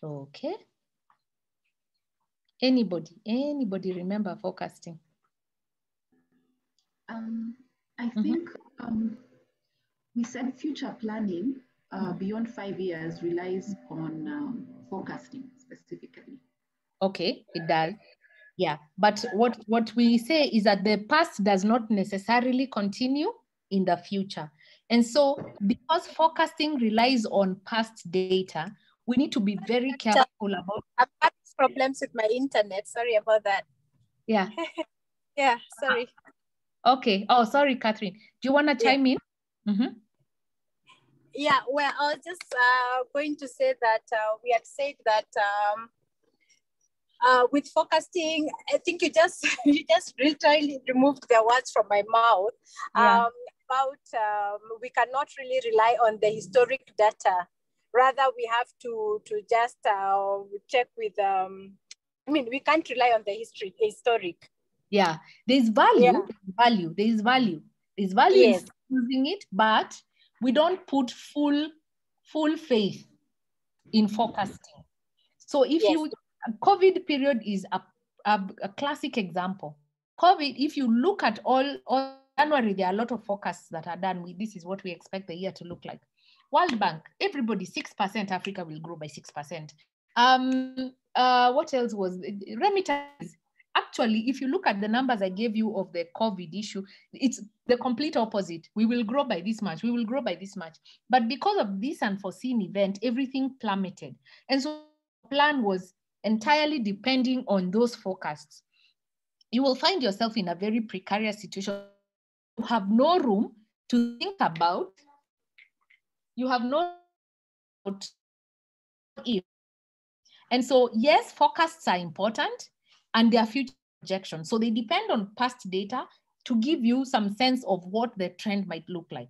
Okay. Anybody remember forecasting? I think we said future planning beyond 5 years relies on forecasting specifically. Okay, it does. Yeah, but what we say is that the past does not necessarily continue in the future. And so because forecasting relies on past data, we need to be very careful about... I've had problems with my internet. Sorry about that. Yeah. Yeah, sorry. Okay. Oh, sorry, Catherine. Do you want to chime in? Mm-hmm. Yeah, well, I was just going to say that we had said that with forecasting, I think you just literally removed the words from my mouth. Yeah. We cannot really rely on the historic data. Rather, we have to just check with, we can't rely on the historic. Yeah, there's value, Yeah. there's value Yes. in using it, but we don't put full faith in forecasting. So if COVID period is a classic example. COVID, if you look at all January, there are a lot of forecasts that are done with this is what we expect the year to look like. World Bank, everybody 6%, Africa will grow by 6%. What else was remittances? Actually, if you look at the numbers I gave you of the COVID issue, it's the complete opposite. We will grow by this much. We will grow by this much. But because of this unforeseen event, everything plummeted. And so the plan was entirely depending on those forecasts. You will find yourself in a very precarious situation. You have no room to think about. You have no if. And so, yes, forecasts are important and they are future projections. So they depend on past data to give you some sense of what the trend might look like.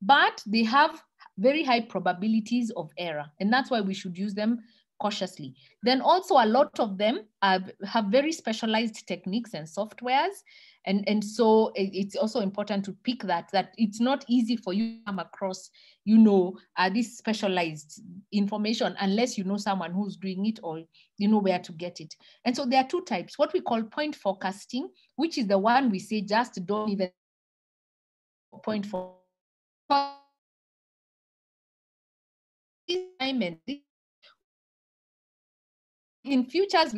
But they have very high probabilities of error. And that's why we should use them cautiously. Then also a lot of them have very specialized techniques and softwares. And so it's also important to pick that it's not easy for you to come across, this specialized information unless you know someone who's doing it or you know where to get it. And so there are two types, what we call point forecasting, which is the one we say just don't even point for in futures,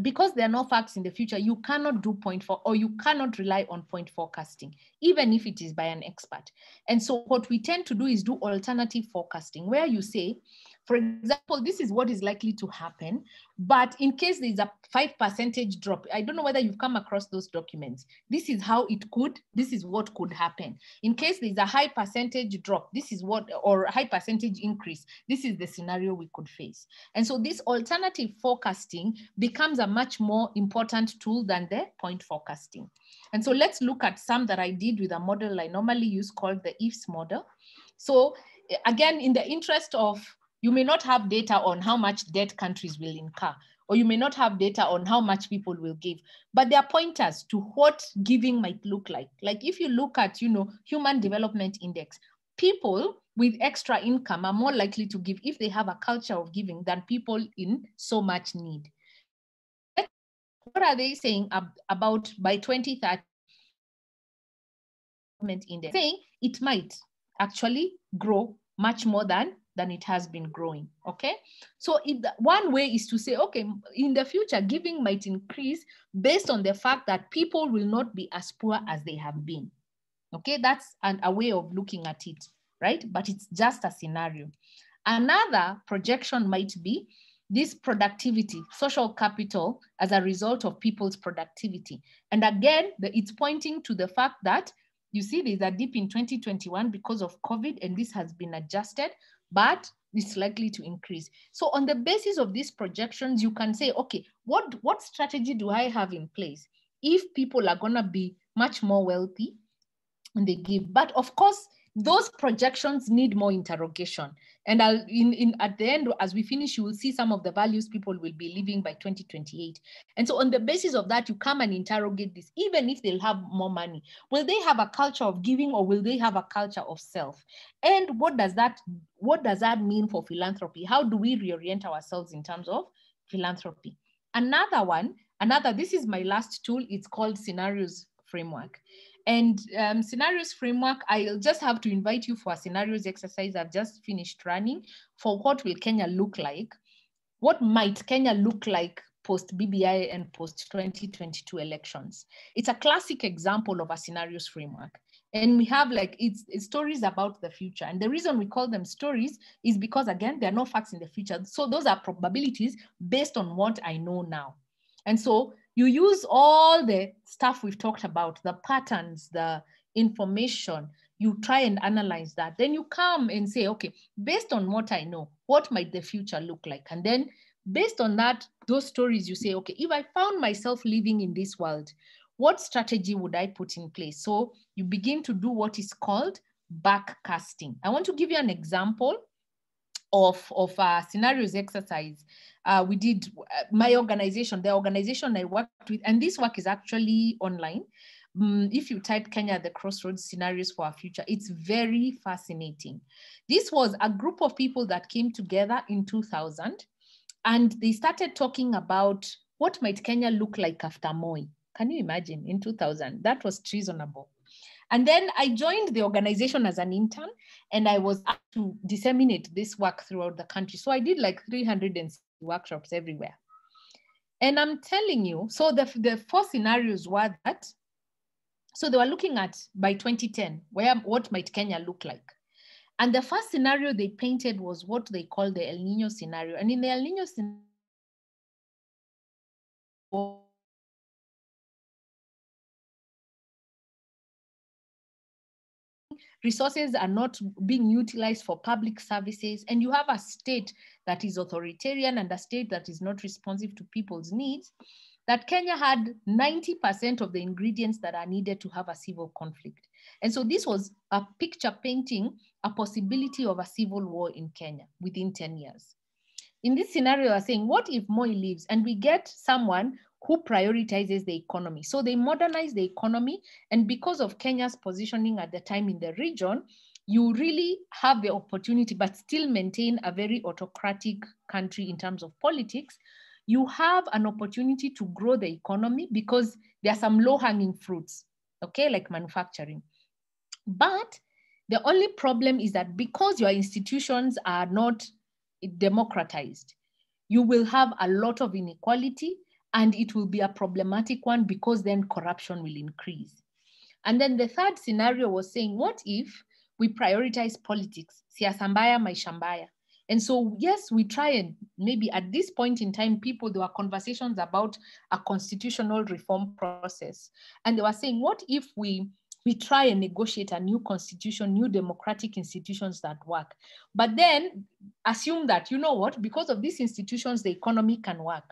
because there are no facts in the future, you cannot do or you cannot rely on point forecasting, even if it is by an expert. And so what we tend to do is do alternative forecasting, where you say, For example, this is what is likely to happen, but in case there's a 5% drop, I don't know whether you've come across those documents. This is how it could, this is what could happen. In case there's a high percentage drop, this is what, or high percentage increase, this is the scenario we could face. And so this alternative forecasting becomes a much more important tool than the point forecasting. And so let's look at some that I did with a model I normally use called the Ifs model. So again, in the interest of, you may not have data on how much debt countries will incur, or you may not have data on how much people will give, but there are pointers to what giving might look like. Like if you look at, Human Development Index, people with extra income are more likely to give if they have a culture of giving than people in so much need. What are they saying about by 2030? Index saying it might actually grow much more than it has been growing, okay? So one way is to say, okay, in the future, giving might increase based on the fact that people will not be as poor as they have been, okay? That's a way of looking at it, right? But it's just a scenario. Another projection might be this productivity, social capital as a result of people's productivity. And again, it's pointing to the fact that, you see, there's a dip in 2021 because of COVID, and this has been adjusted, but it's likely to increase. So on the basis of these projections, you can say, okay, what strategy do I have in place if people are gonna be much more wealthy and they give? But of course, those projections need more interrogation. And at the end, as we finish, you will see some of the values people will be living by 2028. And so on the basis of that, you come and interrogate this, even if they'll have more money. Will they have a culture of giving, or will they have a culture of self? And what does that mean for philanthropy? How do we reorient ourselves in terms of philanthropy? This is my last tool. It's called Scenarios Framework. And Scenarios Framework, I'll just have to invite you for a scenarios exercise I've just finished running for what will Kenya look like? What might Kenya look like post BBI and post 2022 elections? It's a classic example of a scenarios framework. And we have it's stories about the future. And the reason we call them stories is because, again, there are no facts in the future. So those are probabilities based on what I know now. And so you use all the stuff we've talked about, the patterns, the information, you try and analyze that. Then you come and say, okay, based on what I know, what might the future look like? And then based on that, those stories, you say, okay, if I found myself living in this world, what strategy would I put in place? So you begin to do what is called backcasting. I want to give you an example of a scenarios exercise. We did my organization, the organization I worked with, and this work is actually online. If you type Kenya at the Crossroads Scenarios for Our Future, it's very fascinating. This was a group of people that came together in 2000, and they started talking about what might Kenya look like after Moi. Can you imagine in 2000? That was treasonable. And then I joined the organization as an intern, and I was asked to disseminate this work throughout the country. So I did 360 workshops everywhere. And I'm telling you, so the four scenarios were that, so they were looking at by 2010, what might Kenya look like? And the first scenario they painted was what they call the El Nino scenario. And in the El Nino scenario, resources are not being utilized for public services, and you have a state that is authoritarian and a state that is not responsive to people's needs, that Kenya had 90% of the ingredients that are needed to have a civil conflict. And so this was a picture painting a possibility of a civil war in Kenya within 10 years. In this scenario, they are saying, what if Moi leaves and we get someone who prioritizes the economy? So they modernize the economy, and because of Kenya's positioning at the time in the region, you really have the opportunity, but still maintain a very autocratic country in terms of politics. You have an opportunity to grow the economy because there are some low-hanging fruits, okay, like manufacturing. But the only problem is that because your institutions are not democratized, you will have a lot of inequality, and it will be a problematic one because then corruption will increase. And then the third scenario was saying, what if we prioritize politics? Siasa mbaya, maisha mbaya. And so, yes, we try, and maybe at this point in time, there were conversations about a constitutional reform process. And they were saying, what if we try and negotiate a new constitution, new democratic institutions that work, but then assume that, you know what, because of these institutions, the economy can work.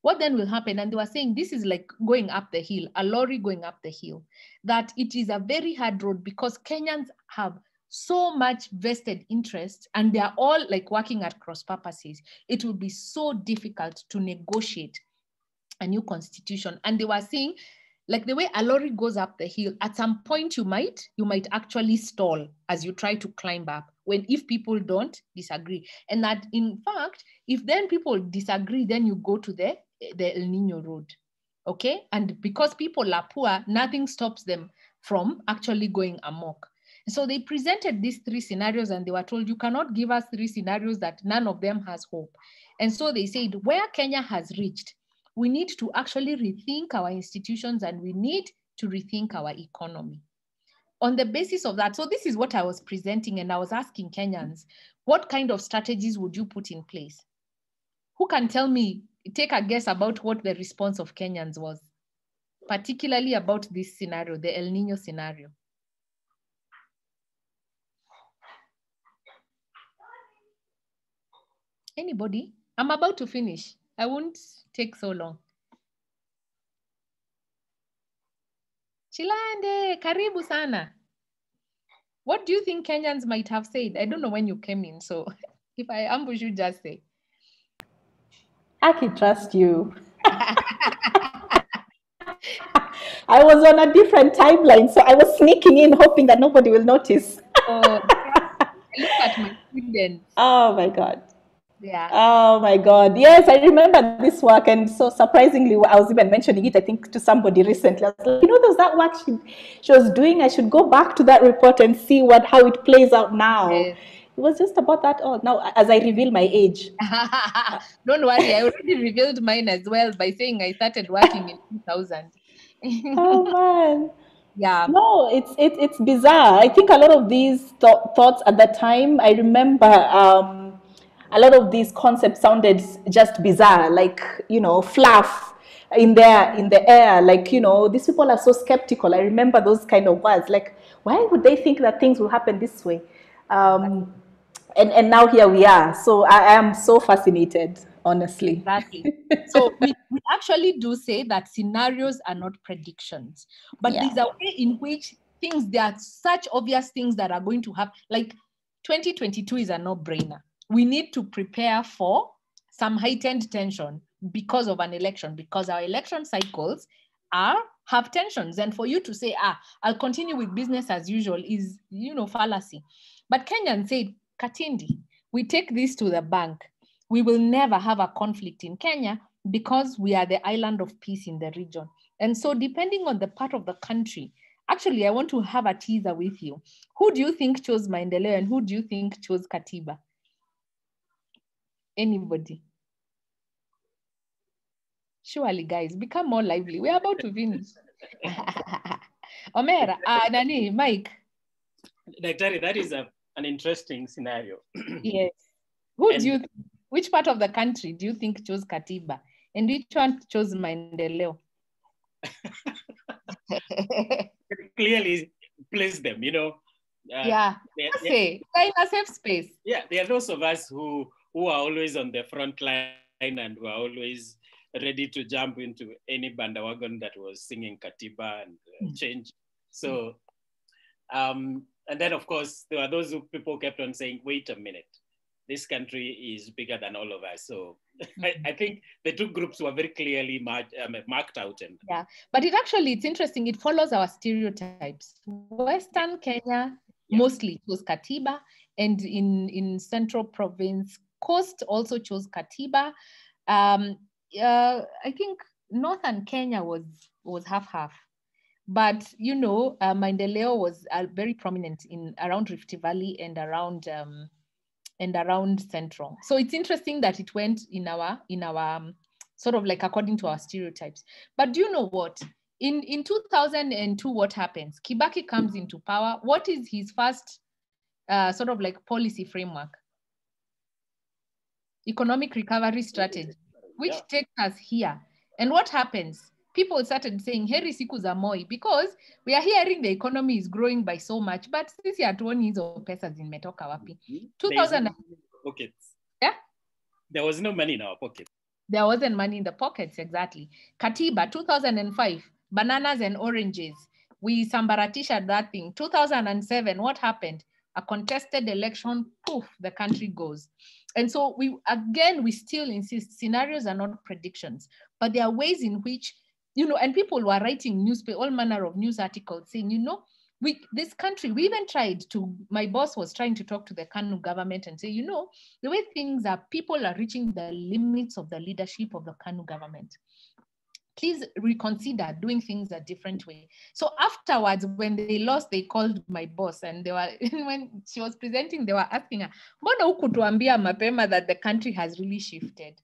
What then will happen? And they were saying this is like going up the hill, a lorry going up the hill, that it is a very hard road because Kenyans have so much vested interest and they are all like working at cross purposes. It will be so difficult to negotiate a new constitution. And they were saying, like the way a lorry goes up the hill, at some point you might actually stall as you try to climb up if people don't disagree. And that in fact, if then people disagree, then you go to the El Nino road, okay? And because people are poor, nothing stops them from actually going amok. So they presented these 3 scenarios and they were told, you cannot give us 3 scenarios that none of them has hope. And so they said, where Kenya has reached, we need to actually rethink our institutions and we need to rethink our economy. On the basis of that, so this is what I was presenting, and I was asking Kenyans, what kind of strategies would you put in place? Who can tell me, take a guess about what the response of Kenyans was, particularly about this scenario, the El Nino scenario? Anybody? I'm about to finish. I won't take so long. Chilande, karibu sana. What do you think Kenyans might have said? I don't know when you came in, so if I ambush you, just say. I can trust you. I was on a different timeline, so I was sneaking in, hoping that nobody will notice. Oh, look at my students. Oh my God. Yeah. Oh my God. Yes, I remember this work. And so surprisingly, I was even mentioning it, I think, to somebody recently. I was like, there was that work she was doing. I should go back to that report and see how it plays out now. Yes. It was just about that all. Now, as I reveal my age. Don't worry, I already revealed mine as well by saying I started working in 2000. Oh man. Yeah. No, it's bizarre. I think a lot of these thoughts at that time, I remember a lot of these concepts sounded just bizarre, like, fluff in the air, like, these people are so skeptical. I remember those kind of words, like, why would they think that things will happen this way? And now here we are. So I am so fascinated, honestly. Exactly. So we actually do say that scenarios are not predictions, but there's a way in which there are such obvious things that are going to happen. Like 2022 is a no-brainer. We need to prepare for some heightened tension because of an election, because our election cycles have tensions. And for you to say, I'll continue with business as usual is, fallacy. But Kenyan said, Katindi, we take this to the bank. We will never have a conflict in Kenya because we are the island of peace in the region. And so depending on the part of the country, actually, I want to have a teaser with you. Who do you think chose Maendeleo and who do you think chose Katiba? Anybody? Surely, guys, become more lively. We're about to finish. Omera, Nani, Mike. Daktari, that is an interesting scenario. Yes. Which part of the country do you think chose Katiba? And which one chose Maendeleo? Clearly place them, they're in a safe space. Yeah, there are those of us who are always on the front line and who are always ready to jump into any bandwagon that was singing Katiba and change. So, and then of course, there were those people kept on saying, wait a minute, this country is bigger than all of us. So I think the two groups were very clearly marked out. Yeah, but it's interesting. It follows our stereotypes. Western Kenya mostly chose Katiba, and in Central Province, Coast also chose Katiba. I think Northern Kenya was half-half. But, Maendeleo was very prominent around Rift Valley and around Central. So it's interesting that it went in our sort of like according to our stereotypes. But do you know what? In 2002, what happens? Kibaki comes into power. What is his first sort of like policy framework? economic recovery strategy, which takes us here. And what happens? People started saying, heri siku za Moi, because we are hearing the economy is growing by so much, but sisi hatuoni hizo pesa zimetoka wapi. 2000 pockets. Yeah? There was no money in our pockets. There wasn't money in the pockets, exactly. Katiba, 2005, bananas and oranges. We sambaratisha that thing. 2007, what happened? A contested election, poof, the country goes. And so we still insist scenarios are not predictions, but there are ways in which, and people were writing all manner of news articles saying, this country, we even tried to, my boss was trying to talk to the KANU government and say, the way things are, people are reaching the limits of the leadership of the KANU government. Please reconsider doing things a different way. So afterwards, when they lost, they called my boss and they were, when she was presenting, they were asking her, mbona hukutuambia mapema that the country has really shifted?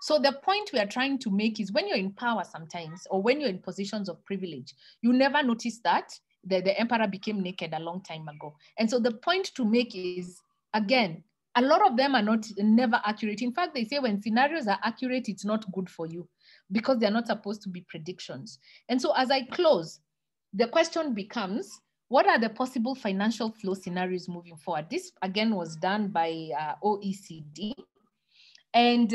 So the point we are trying to make is when you're in power sometimes, or when you're in positions of privilege, you never notice that the emperor became naked a long time ago. And so the point to make is, again, a lot of them are never accurate. In fact, they say when scenarios are accurate, it's not good for you because they're not supposed to be predictions. And so as I close, the question becomes, what are the possible financial flow scenarios moving forward? This again was done by OECD. And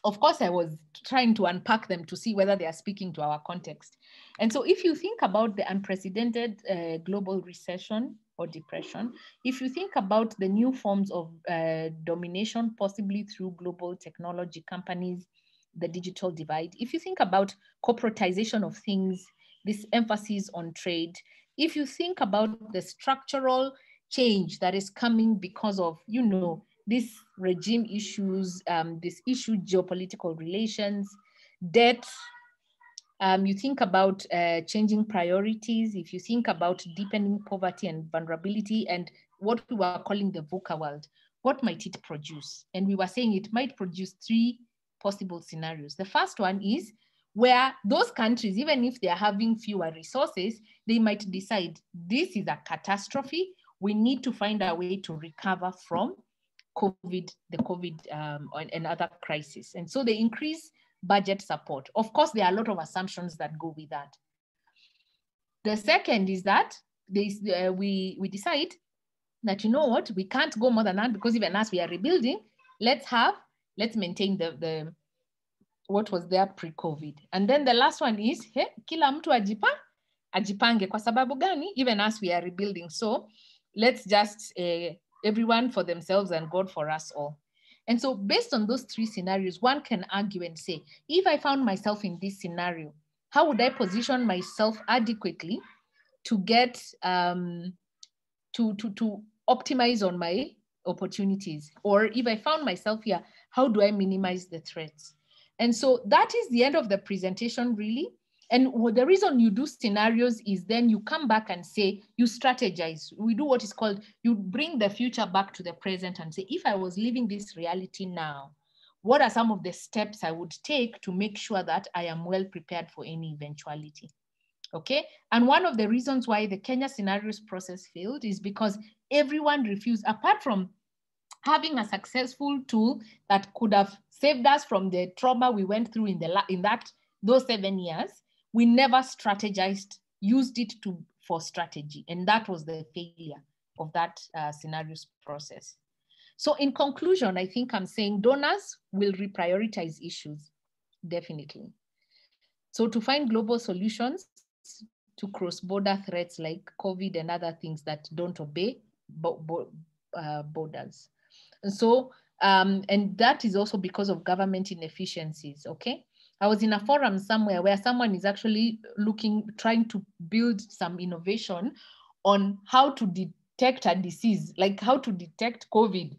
of course, I was trying to unpack them to see whether they are speaking to our context. And so if you think about the unprecedented global recession or depression, if you think about the new forms of domination, possibly through global technology companies, the digital divide, if you think about corporatization of things, this emphasis on trade, if you think about the structural change that is coming because of, these regime issues, this issue, geopolitical relations, debt, you think about changing priorities, if you think about deepening poverty and vulnerability and what we were calling the VUCA world, what might it produce? And we were saying it might produce 3 possible scenarios. The first one is where those countries, even if they are having fewer resources, they might decide this is a catastrophe. We need to find a way to recover from the COVID and other crises. And so they increase budget support. Of course, there are a lot of assumptions that go with that. The second is that we decide that, what, we can't go more than that because even as we are rebuilding, let's maintain the what was there pre-COVID. And then the last one is, hey, kila mtu ajipange kwa sababu gani, even as we are rebuilding. So let's just everyone for themselves and God for us all. And so based on those 3 scenarios, one can argue and say, if I found myself in this scenario, how would I position myself adequately to get, to optimize on my opportunities? Or if I found myself here, how do I minimize the threats? And so that is the end of the presentation, really. And the reason you do scenarios is then you come back and say, you strategize. We do what is called, you bring the future back to the present and say, if I was living this reality now, what are some of the steps I would take to make sure that I am well prepared for any eventuality? Okay. And one of the reasons why the Kenya scenarios process failed is because everyone refused, apart from having a successful tool that could have saved us from the trauma we went through in those 7 years, we never strategized, used it for strategy. And that was the failure of that scenarios process. So in conclusion, I think I'm saying donors will reprioritize issues, definitely. So to find global solutions to cross-border threats like COVID and other things that don't obey borders. And so, and that is also because of government inefficiencies, okay? I was in a forum somewhere where someone is actually trying to build some innovation on how to detect a disease, like how to detect COVID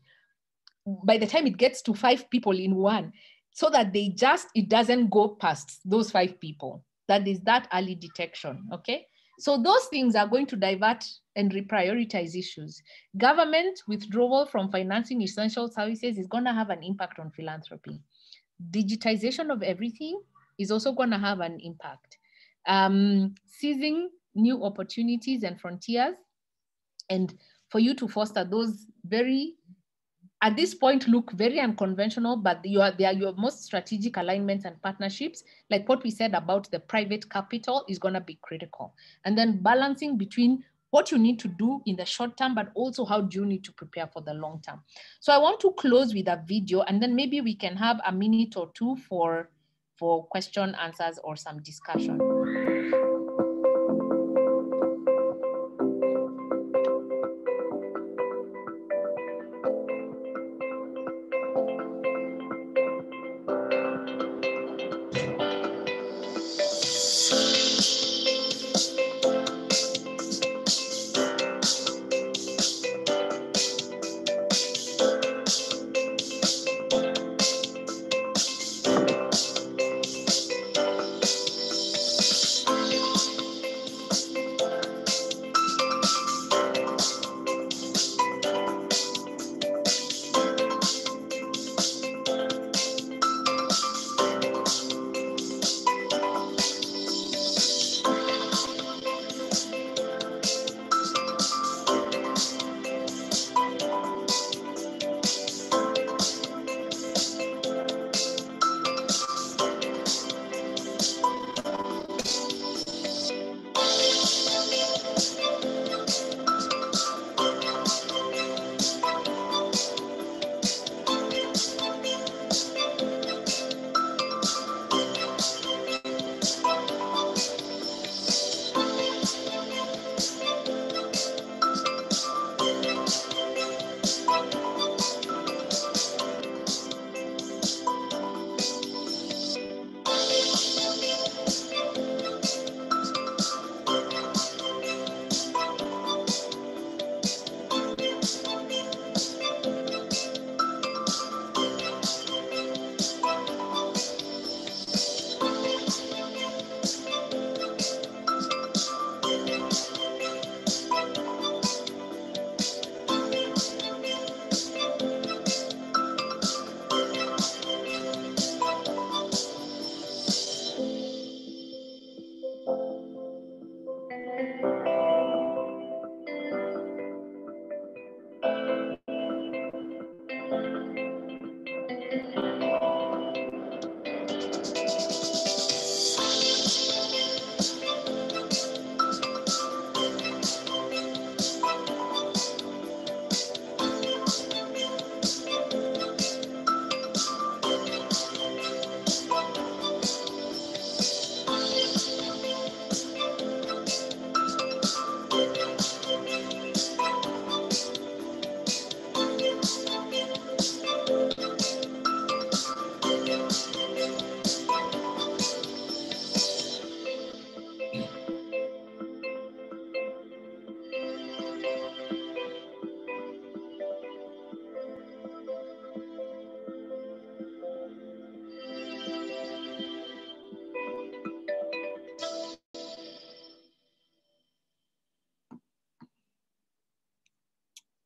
by the time it gets to 5 people in one, so that it doesn't go past those 5 people. That is that early detection, okay? So those things are going to divert and reprioritize issues. Government withdrawal from financing essential services is gonna have an impact on philanthropy. Digitization of everything is also gonna have an impact. Seizing new opportunities and frontiers, and for you to foster those very at this point look very unconventional, but they are your most strategic alignments and partnerships, like what we said about the private capital, is going to be critical. And then balancing between what you need to do in the short term, but also how do you need to prepare for the long term. So I want to close with a video, and then maybe we can have a minute or two for question, answers, or some discussion.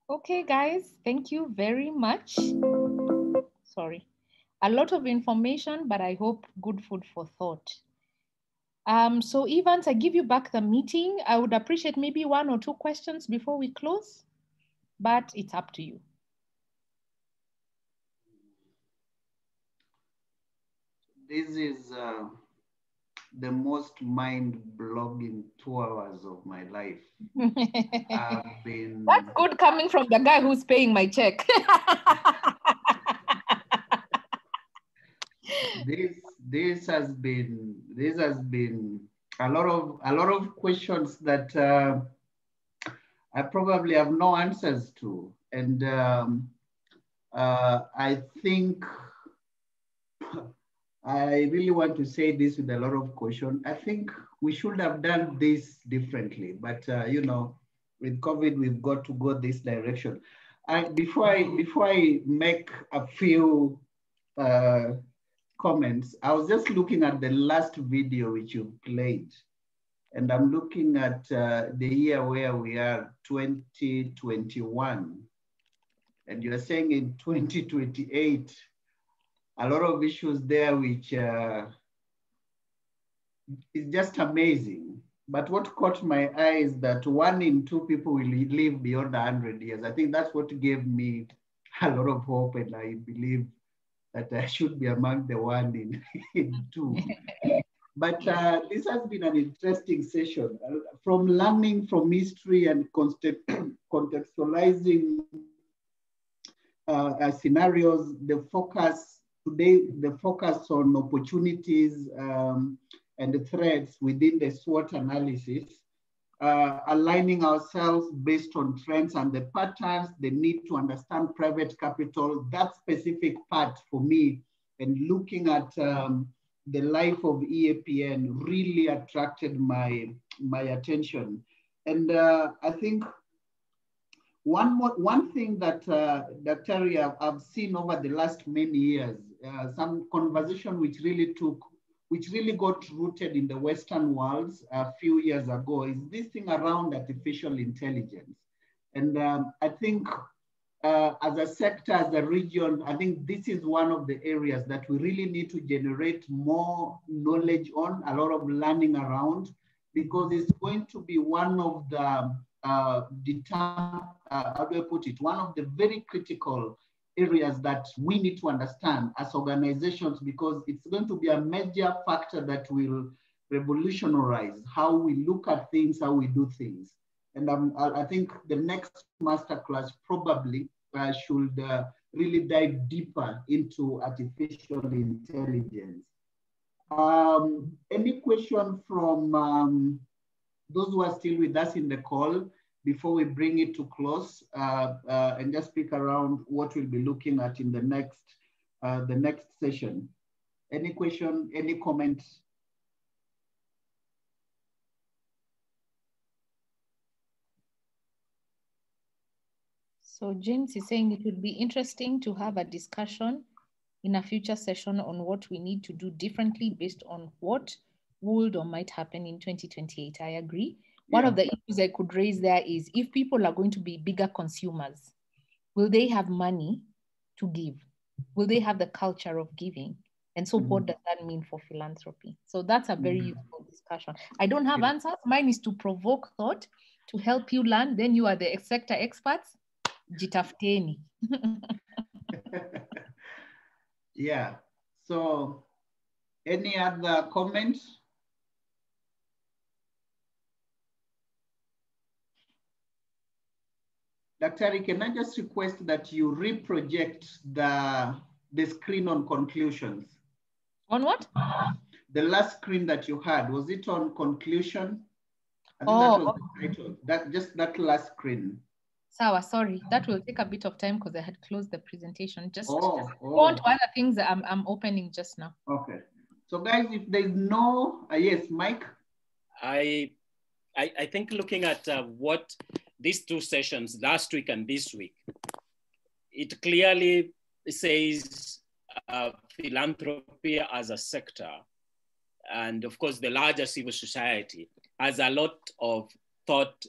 Okay, guys, thank you very much. Sorry, a lot of information, but I hope good food for thought. So Evans, I give you back the meeting. I would appreciate maybe 1 or 2 questions before we close, but it's up to you. This is the most mind-blogging 2 hours of my life. I've been... That's good coming from the guy who's paying my check. This has been a lot of questions that I probably have no answers to, and I think I really want to say this with a lot of caution. I think we should have done this differently, but you know, with COVID, we've got to go this direction. Before I make a few comments, I was just looking at the last video which you played, and I'm looking at the year where we are, 2021, and you're saying in 2028, a lot of issues there which is just amazing. But what caught my eye is that 1 in 2 people will live beyond 100 years. I think that's what gave me a lot of hope, and I believe that I should be among the one in two. But this has been an interesting session. From learning from history and contextualizing scenarios, the focus on opportunities and the threats within the SWOT analysis, aligning ourselves based on trends and the patterns, the need to understand private capital, that specific part for me, and looking at the life of EAPN really attracted my attention. And I think one thing that Dr. I've seen over the last many years, some conversation which really got rooted in the Western world a few years ago, is this thing around artificial intelligence. And I think as a sector, as a region, I think this is one of the areas that we really need to generate more knowledge on, a lot of learning around, because it's going to be one of the, how do I put it, one of the very critical areas that we need to understand as organizations, because it's going to be a major factor that will revolutionize how we look at things, how we do things. And I think the next masterclass probably should really dive deeper into artificial intelligence. Any question from those who are still with us in the call before we bring it to close, and just speak around what we'll be looking at in the next session? Any question, any comment? So James is saying it would be interesting to have a discussion in a future session on what we need to do differently based on what would or might happen in 2028. I agree. One of the issues I could raise there is, if people are going to be bigger consumers, will they have money to give? Will they have the culture of giving? And so what does that mean for philanthropy? So that's a very useful discussion. I don't have answers. Mine is to provoke thought, to help you learn. Then you are the sector experts. Jitafteni. Yeah. So any other comments? Dr. Can I just request that you reproject the screen on conclusions? On what? The last screen that you had, was it on conclusion? I think that was the title. Just that last screen. Sawa, sorry. That will take a bit of time because I had closed the presentation. Just go on to other things that I'm opening just now. Okay. So guys, if there's no, yes, Mike? I think looking at what these two sessions, last week and this week, it clearly says philanthropy as a sector, and of course the larger civil society, has a lot of thought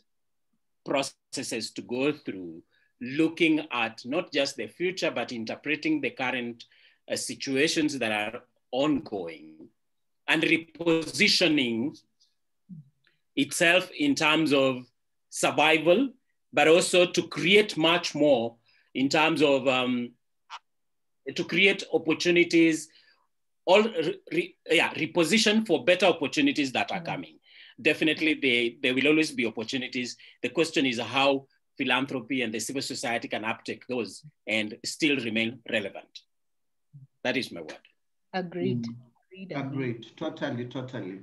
processes to go through, looking at not just the future, but interpreting the current situations that are ongoing and repositioning itself in terms of survival, but also to create much more in terms of, to create opportunities, reposition for better opportunities that are coming. Definitely there will always be opportunities. The question is how philanthropy and the civil society can uptake those and still remain relevant. That is my word. Agreed. Agreed. Totally.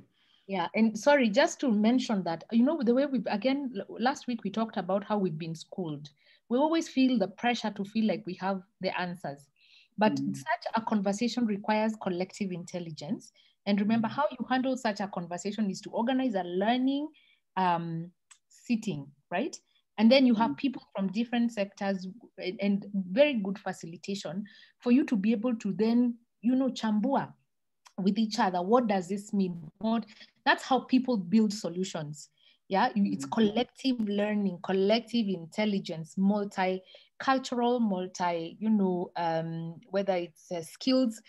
Yeah, and sorry, just to mention that, you know, the way last week we talked about how we've been schooled. We always feel the pressure to feel like we have the answers. But such a conversation requires collective intelligence. And remember, how you handle such a conversation is to organize a learning sitting, right? And then you have people from different sectors and very good facilitation for you to be able to then, you know, chambua with each other. What does this mean? That's how people build solutions. Yeah, it's collective learning, collective intelligence, multicultural, whether it's skills,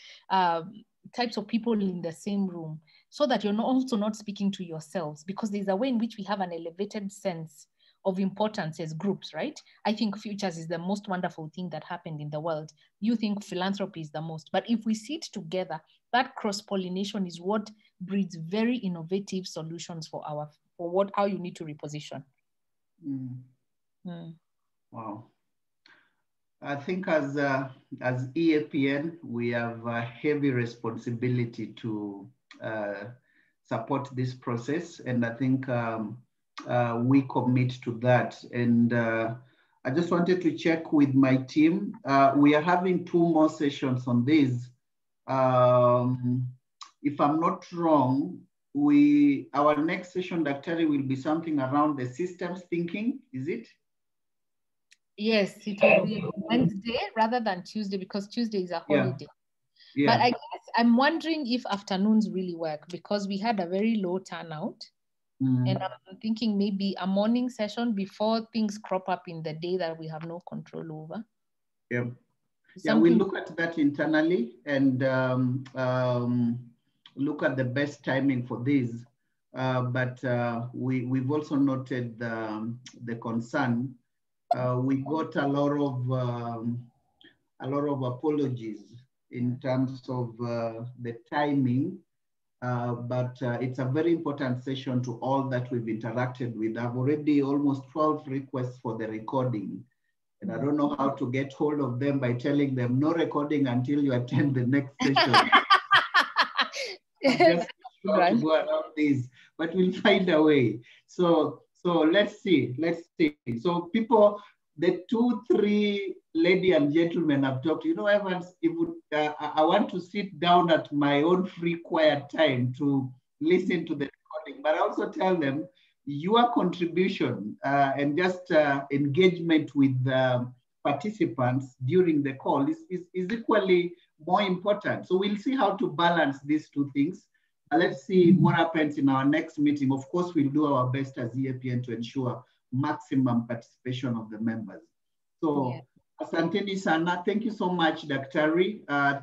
types of people in the same room, so that you're also not speaking to yourselves, because there's a way in which we have an elevated sense of importance as groups, right? I think Futures is the most wonderful thing that happened in the world. You think philanthropy is the most. But if we sit together, that cross-pollination is what breeds very innovative solutions for how you need to reposition. Wow. I think as EAPN, we have a heavy responsibility to support this process. And I think we commit to that. And I just wanted to check with my team. We are having 2 more sessions on this. If I'm not wrong, our next session, Dr. will be something around the systems thinking, is it? Yes, it will be Wednesday rather than Tuesday because Tuesday is a holiday. Yeah. But I guess I'm wondering if afternoons really work because we had a very low turnout. And I'm thinking maybe a morning session before things crop up in the day that we have no control over. Yeah. Yeah, we look at that internally and look at the best timing for this. But we've also noted the concern. We got a lot of apologies in terms of the timing, but it's a very important session to all that we've interacted with. I've already almost 12 requests for the recording, and I don't know how to get hold of them by telling them no recording until you attend the next session. I'm just trying to go around this, but we'll find a way. So let's see. So people, the 2-3 lady and gentlemen have talked. You know, Evans, I want to sit down at my own free quiet time to listen to the recording, but I also tell them your contribution and just engagement with participants during the call is equally more important. So we'll see how to balance these 2 things. Let's see what happens in our next meeting. Of course, we'll do our best as EAPN to ensure maximum participation of the members. So, Asanteni Sana, thank you so much, Dr.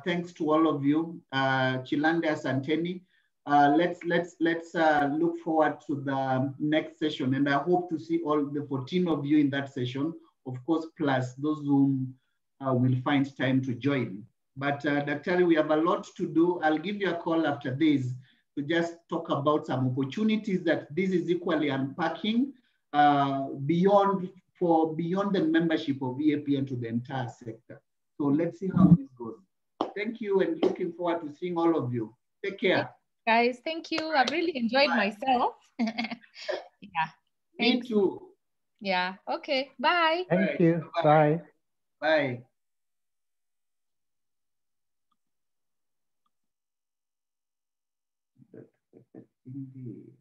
Thanks to all of you. Chilande Asanteni. Let's look forward to the next session, and I hope to see all the 14 of you in that session, of course, plus those whom will find time to join. But Dr. we have a lot to do. I'll give you a call after this to just talk about some opportunities that this is equally unpacking beyond the membership of EAPN to the entire sector. So let's see how this goes. Thank you, and looking forward to seeing all of you. Take care. Guys, thank you. I've really enjoyed myself. Yeah. Me too. Yeah. Okay. Bye. Thank you. Bye. Bye. Indeed.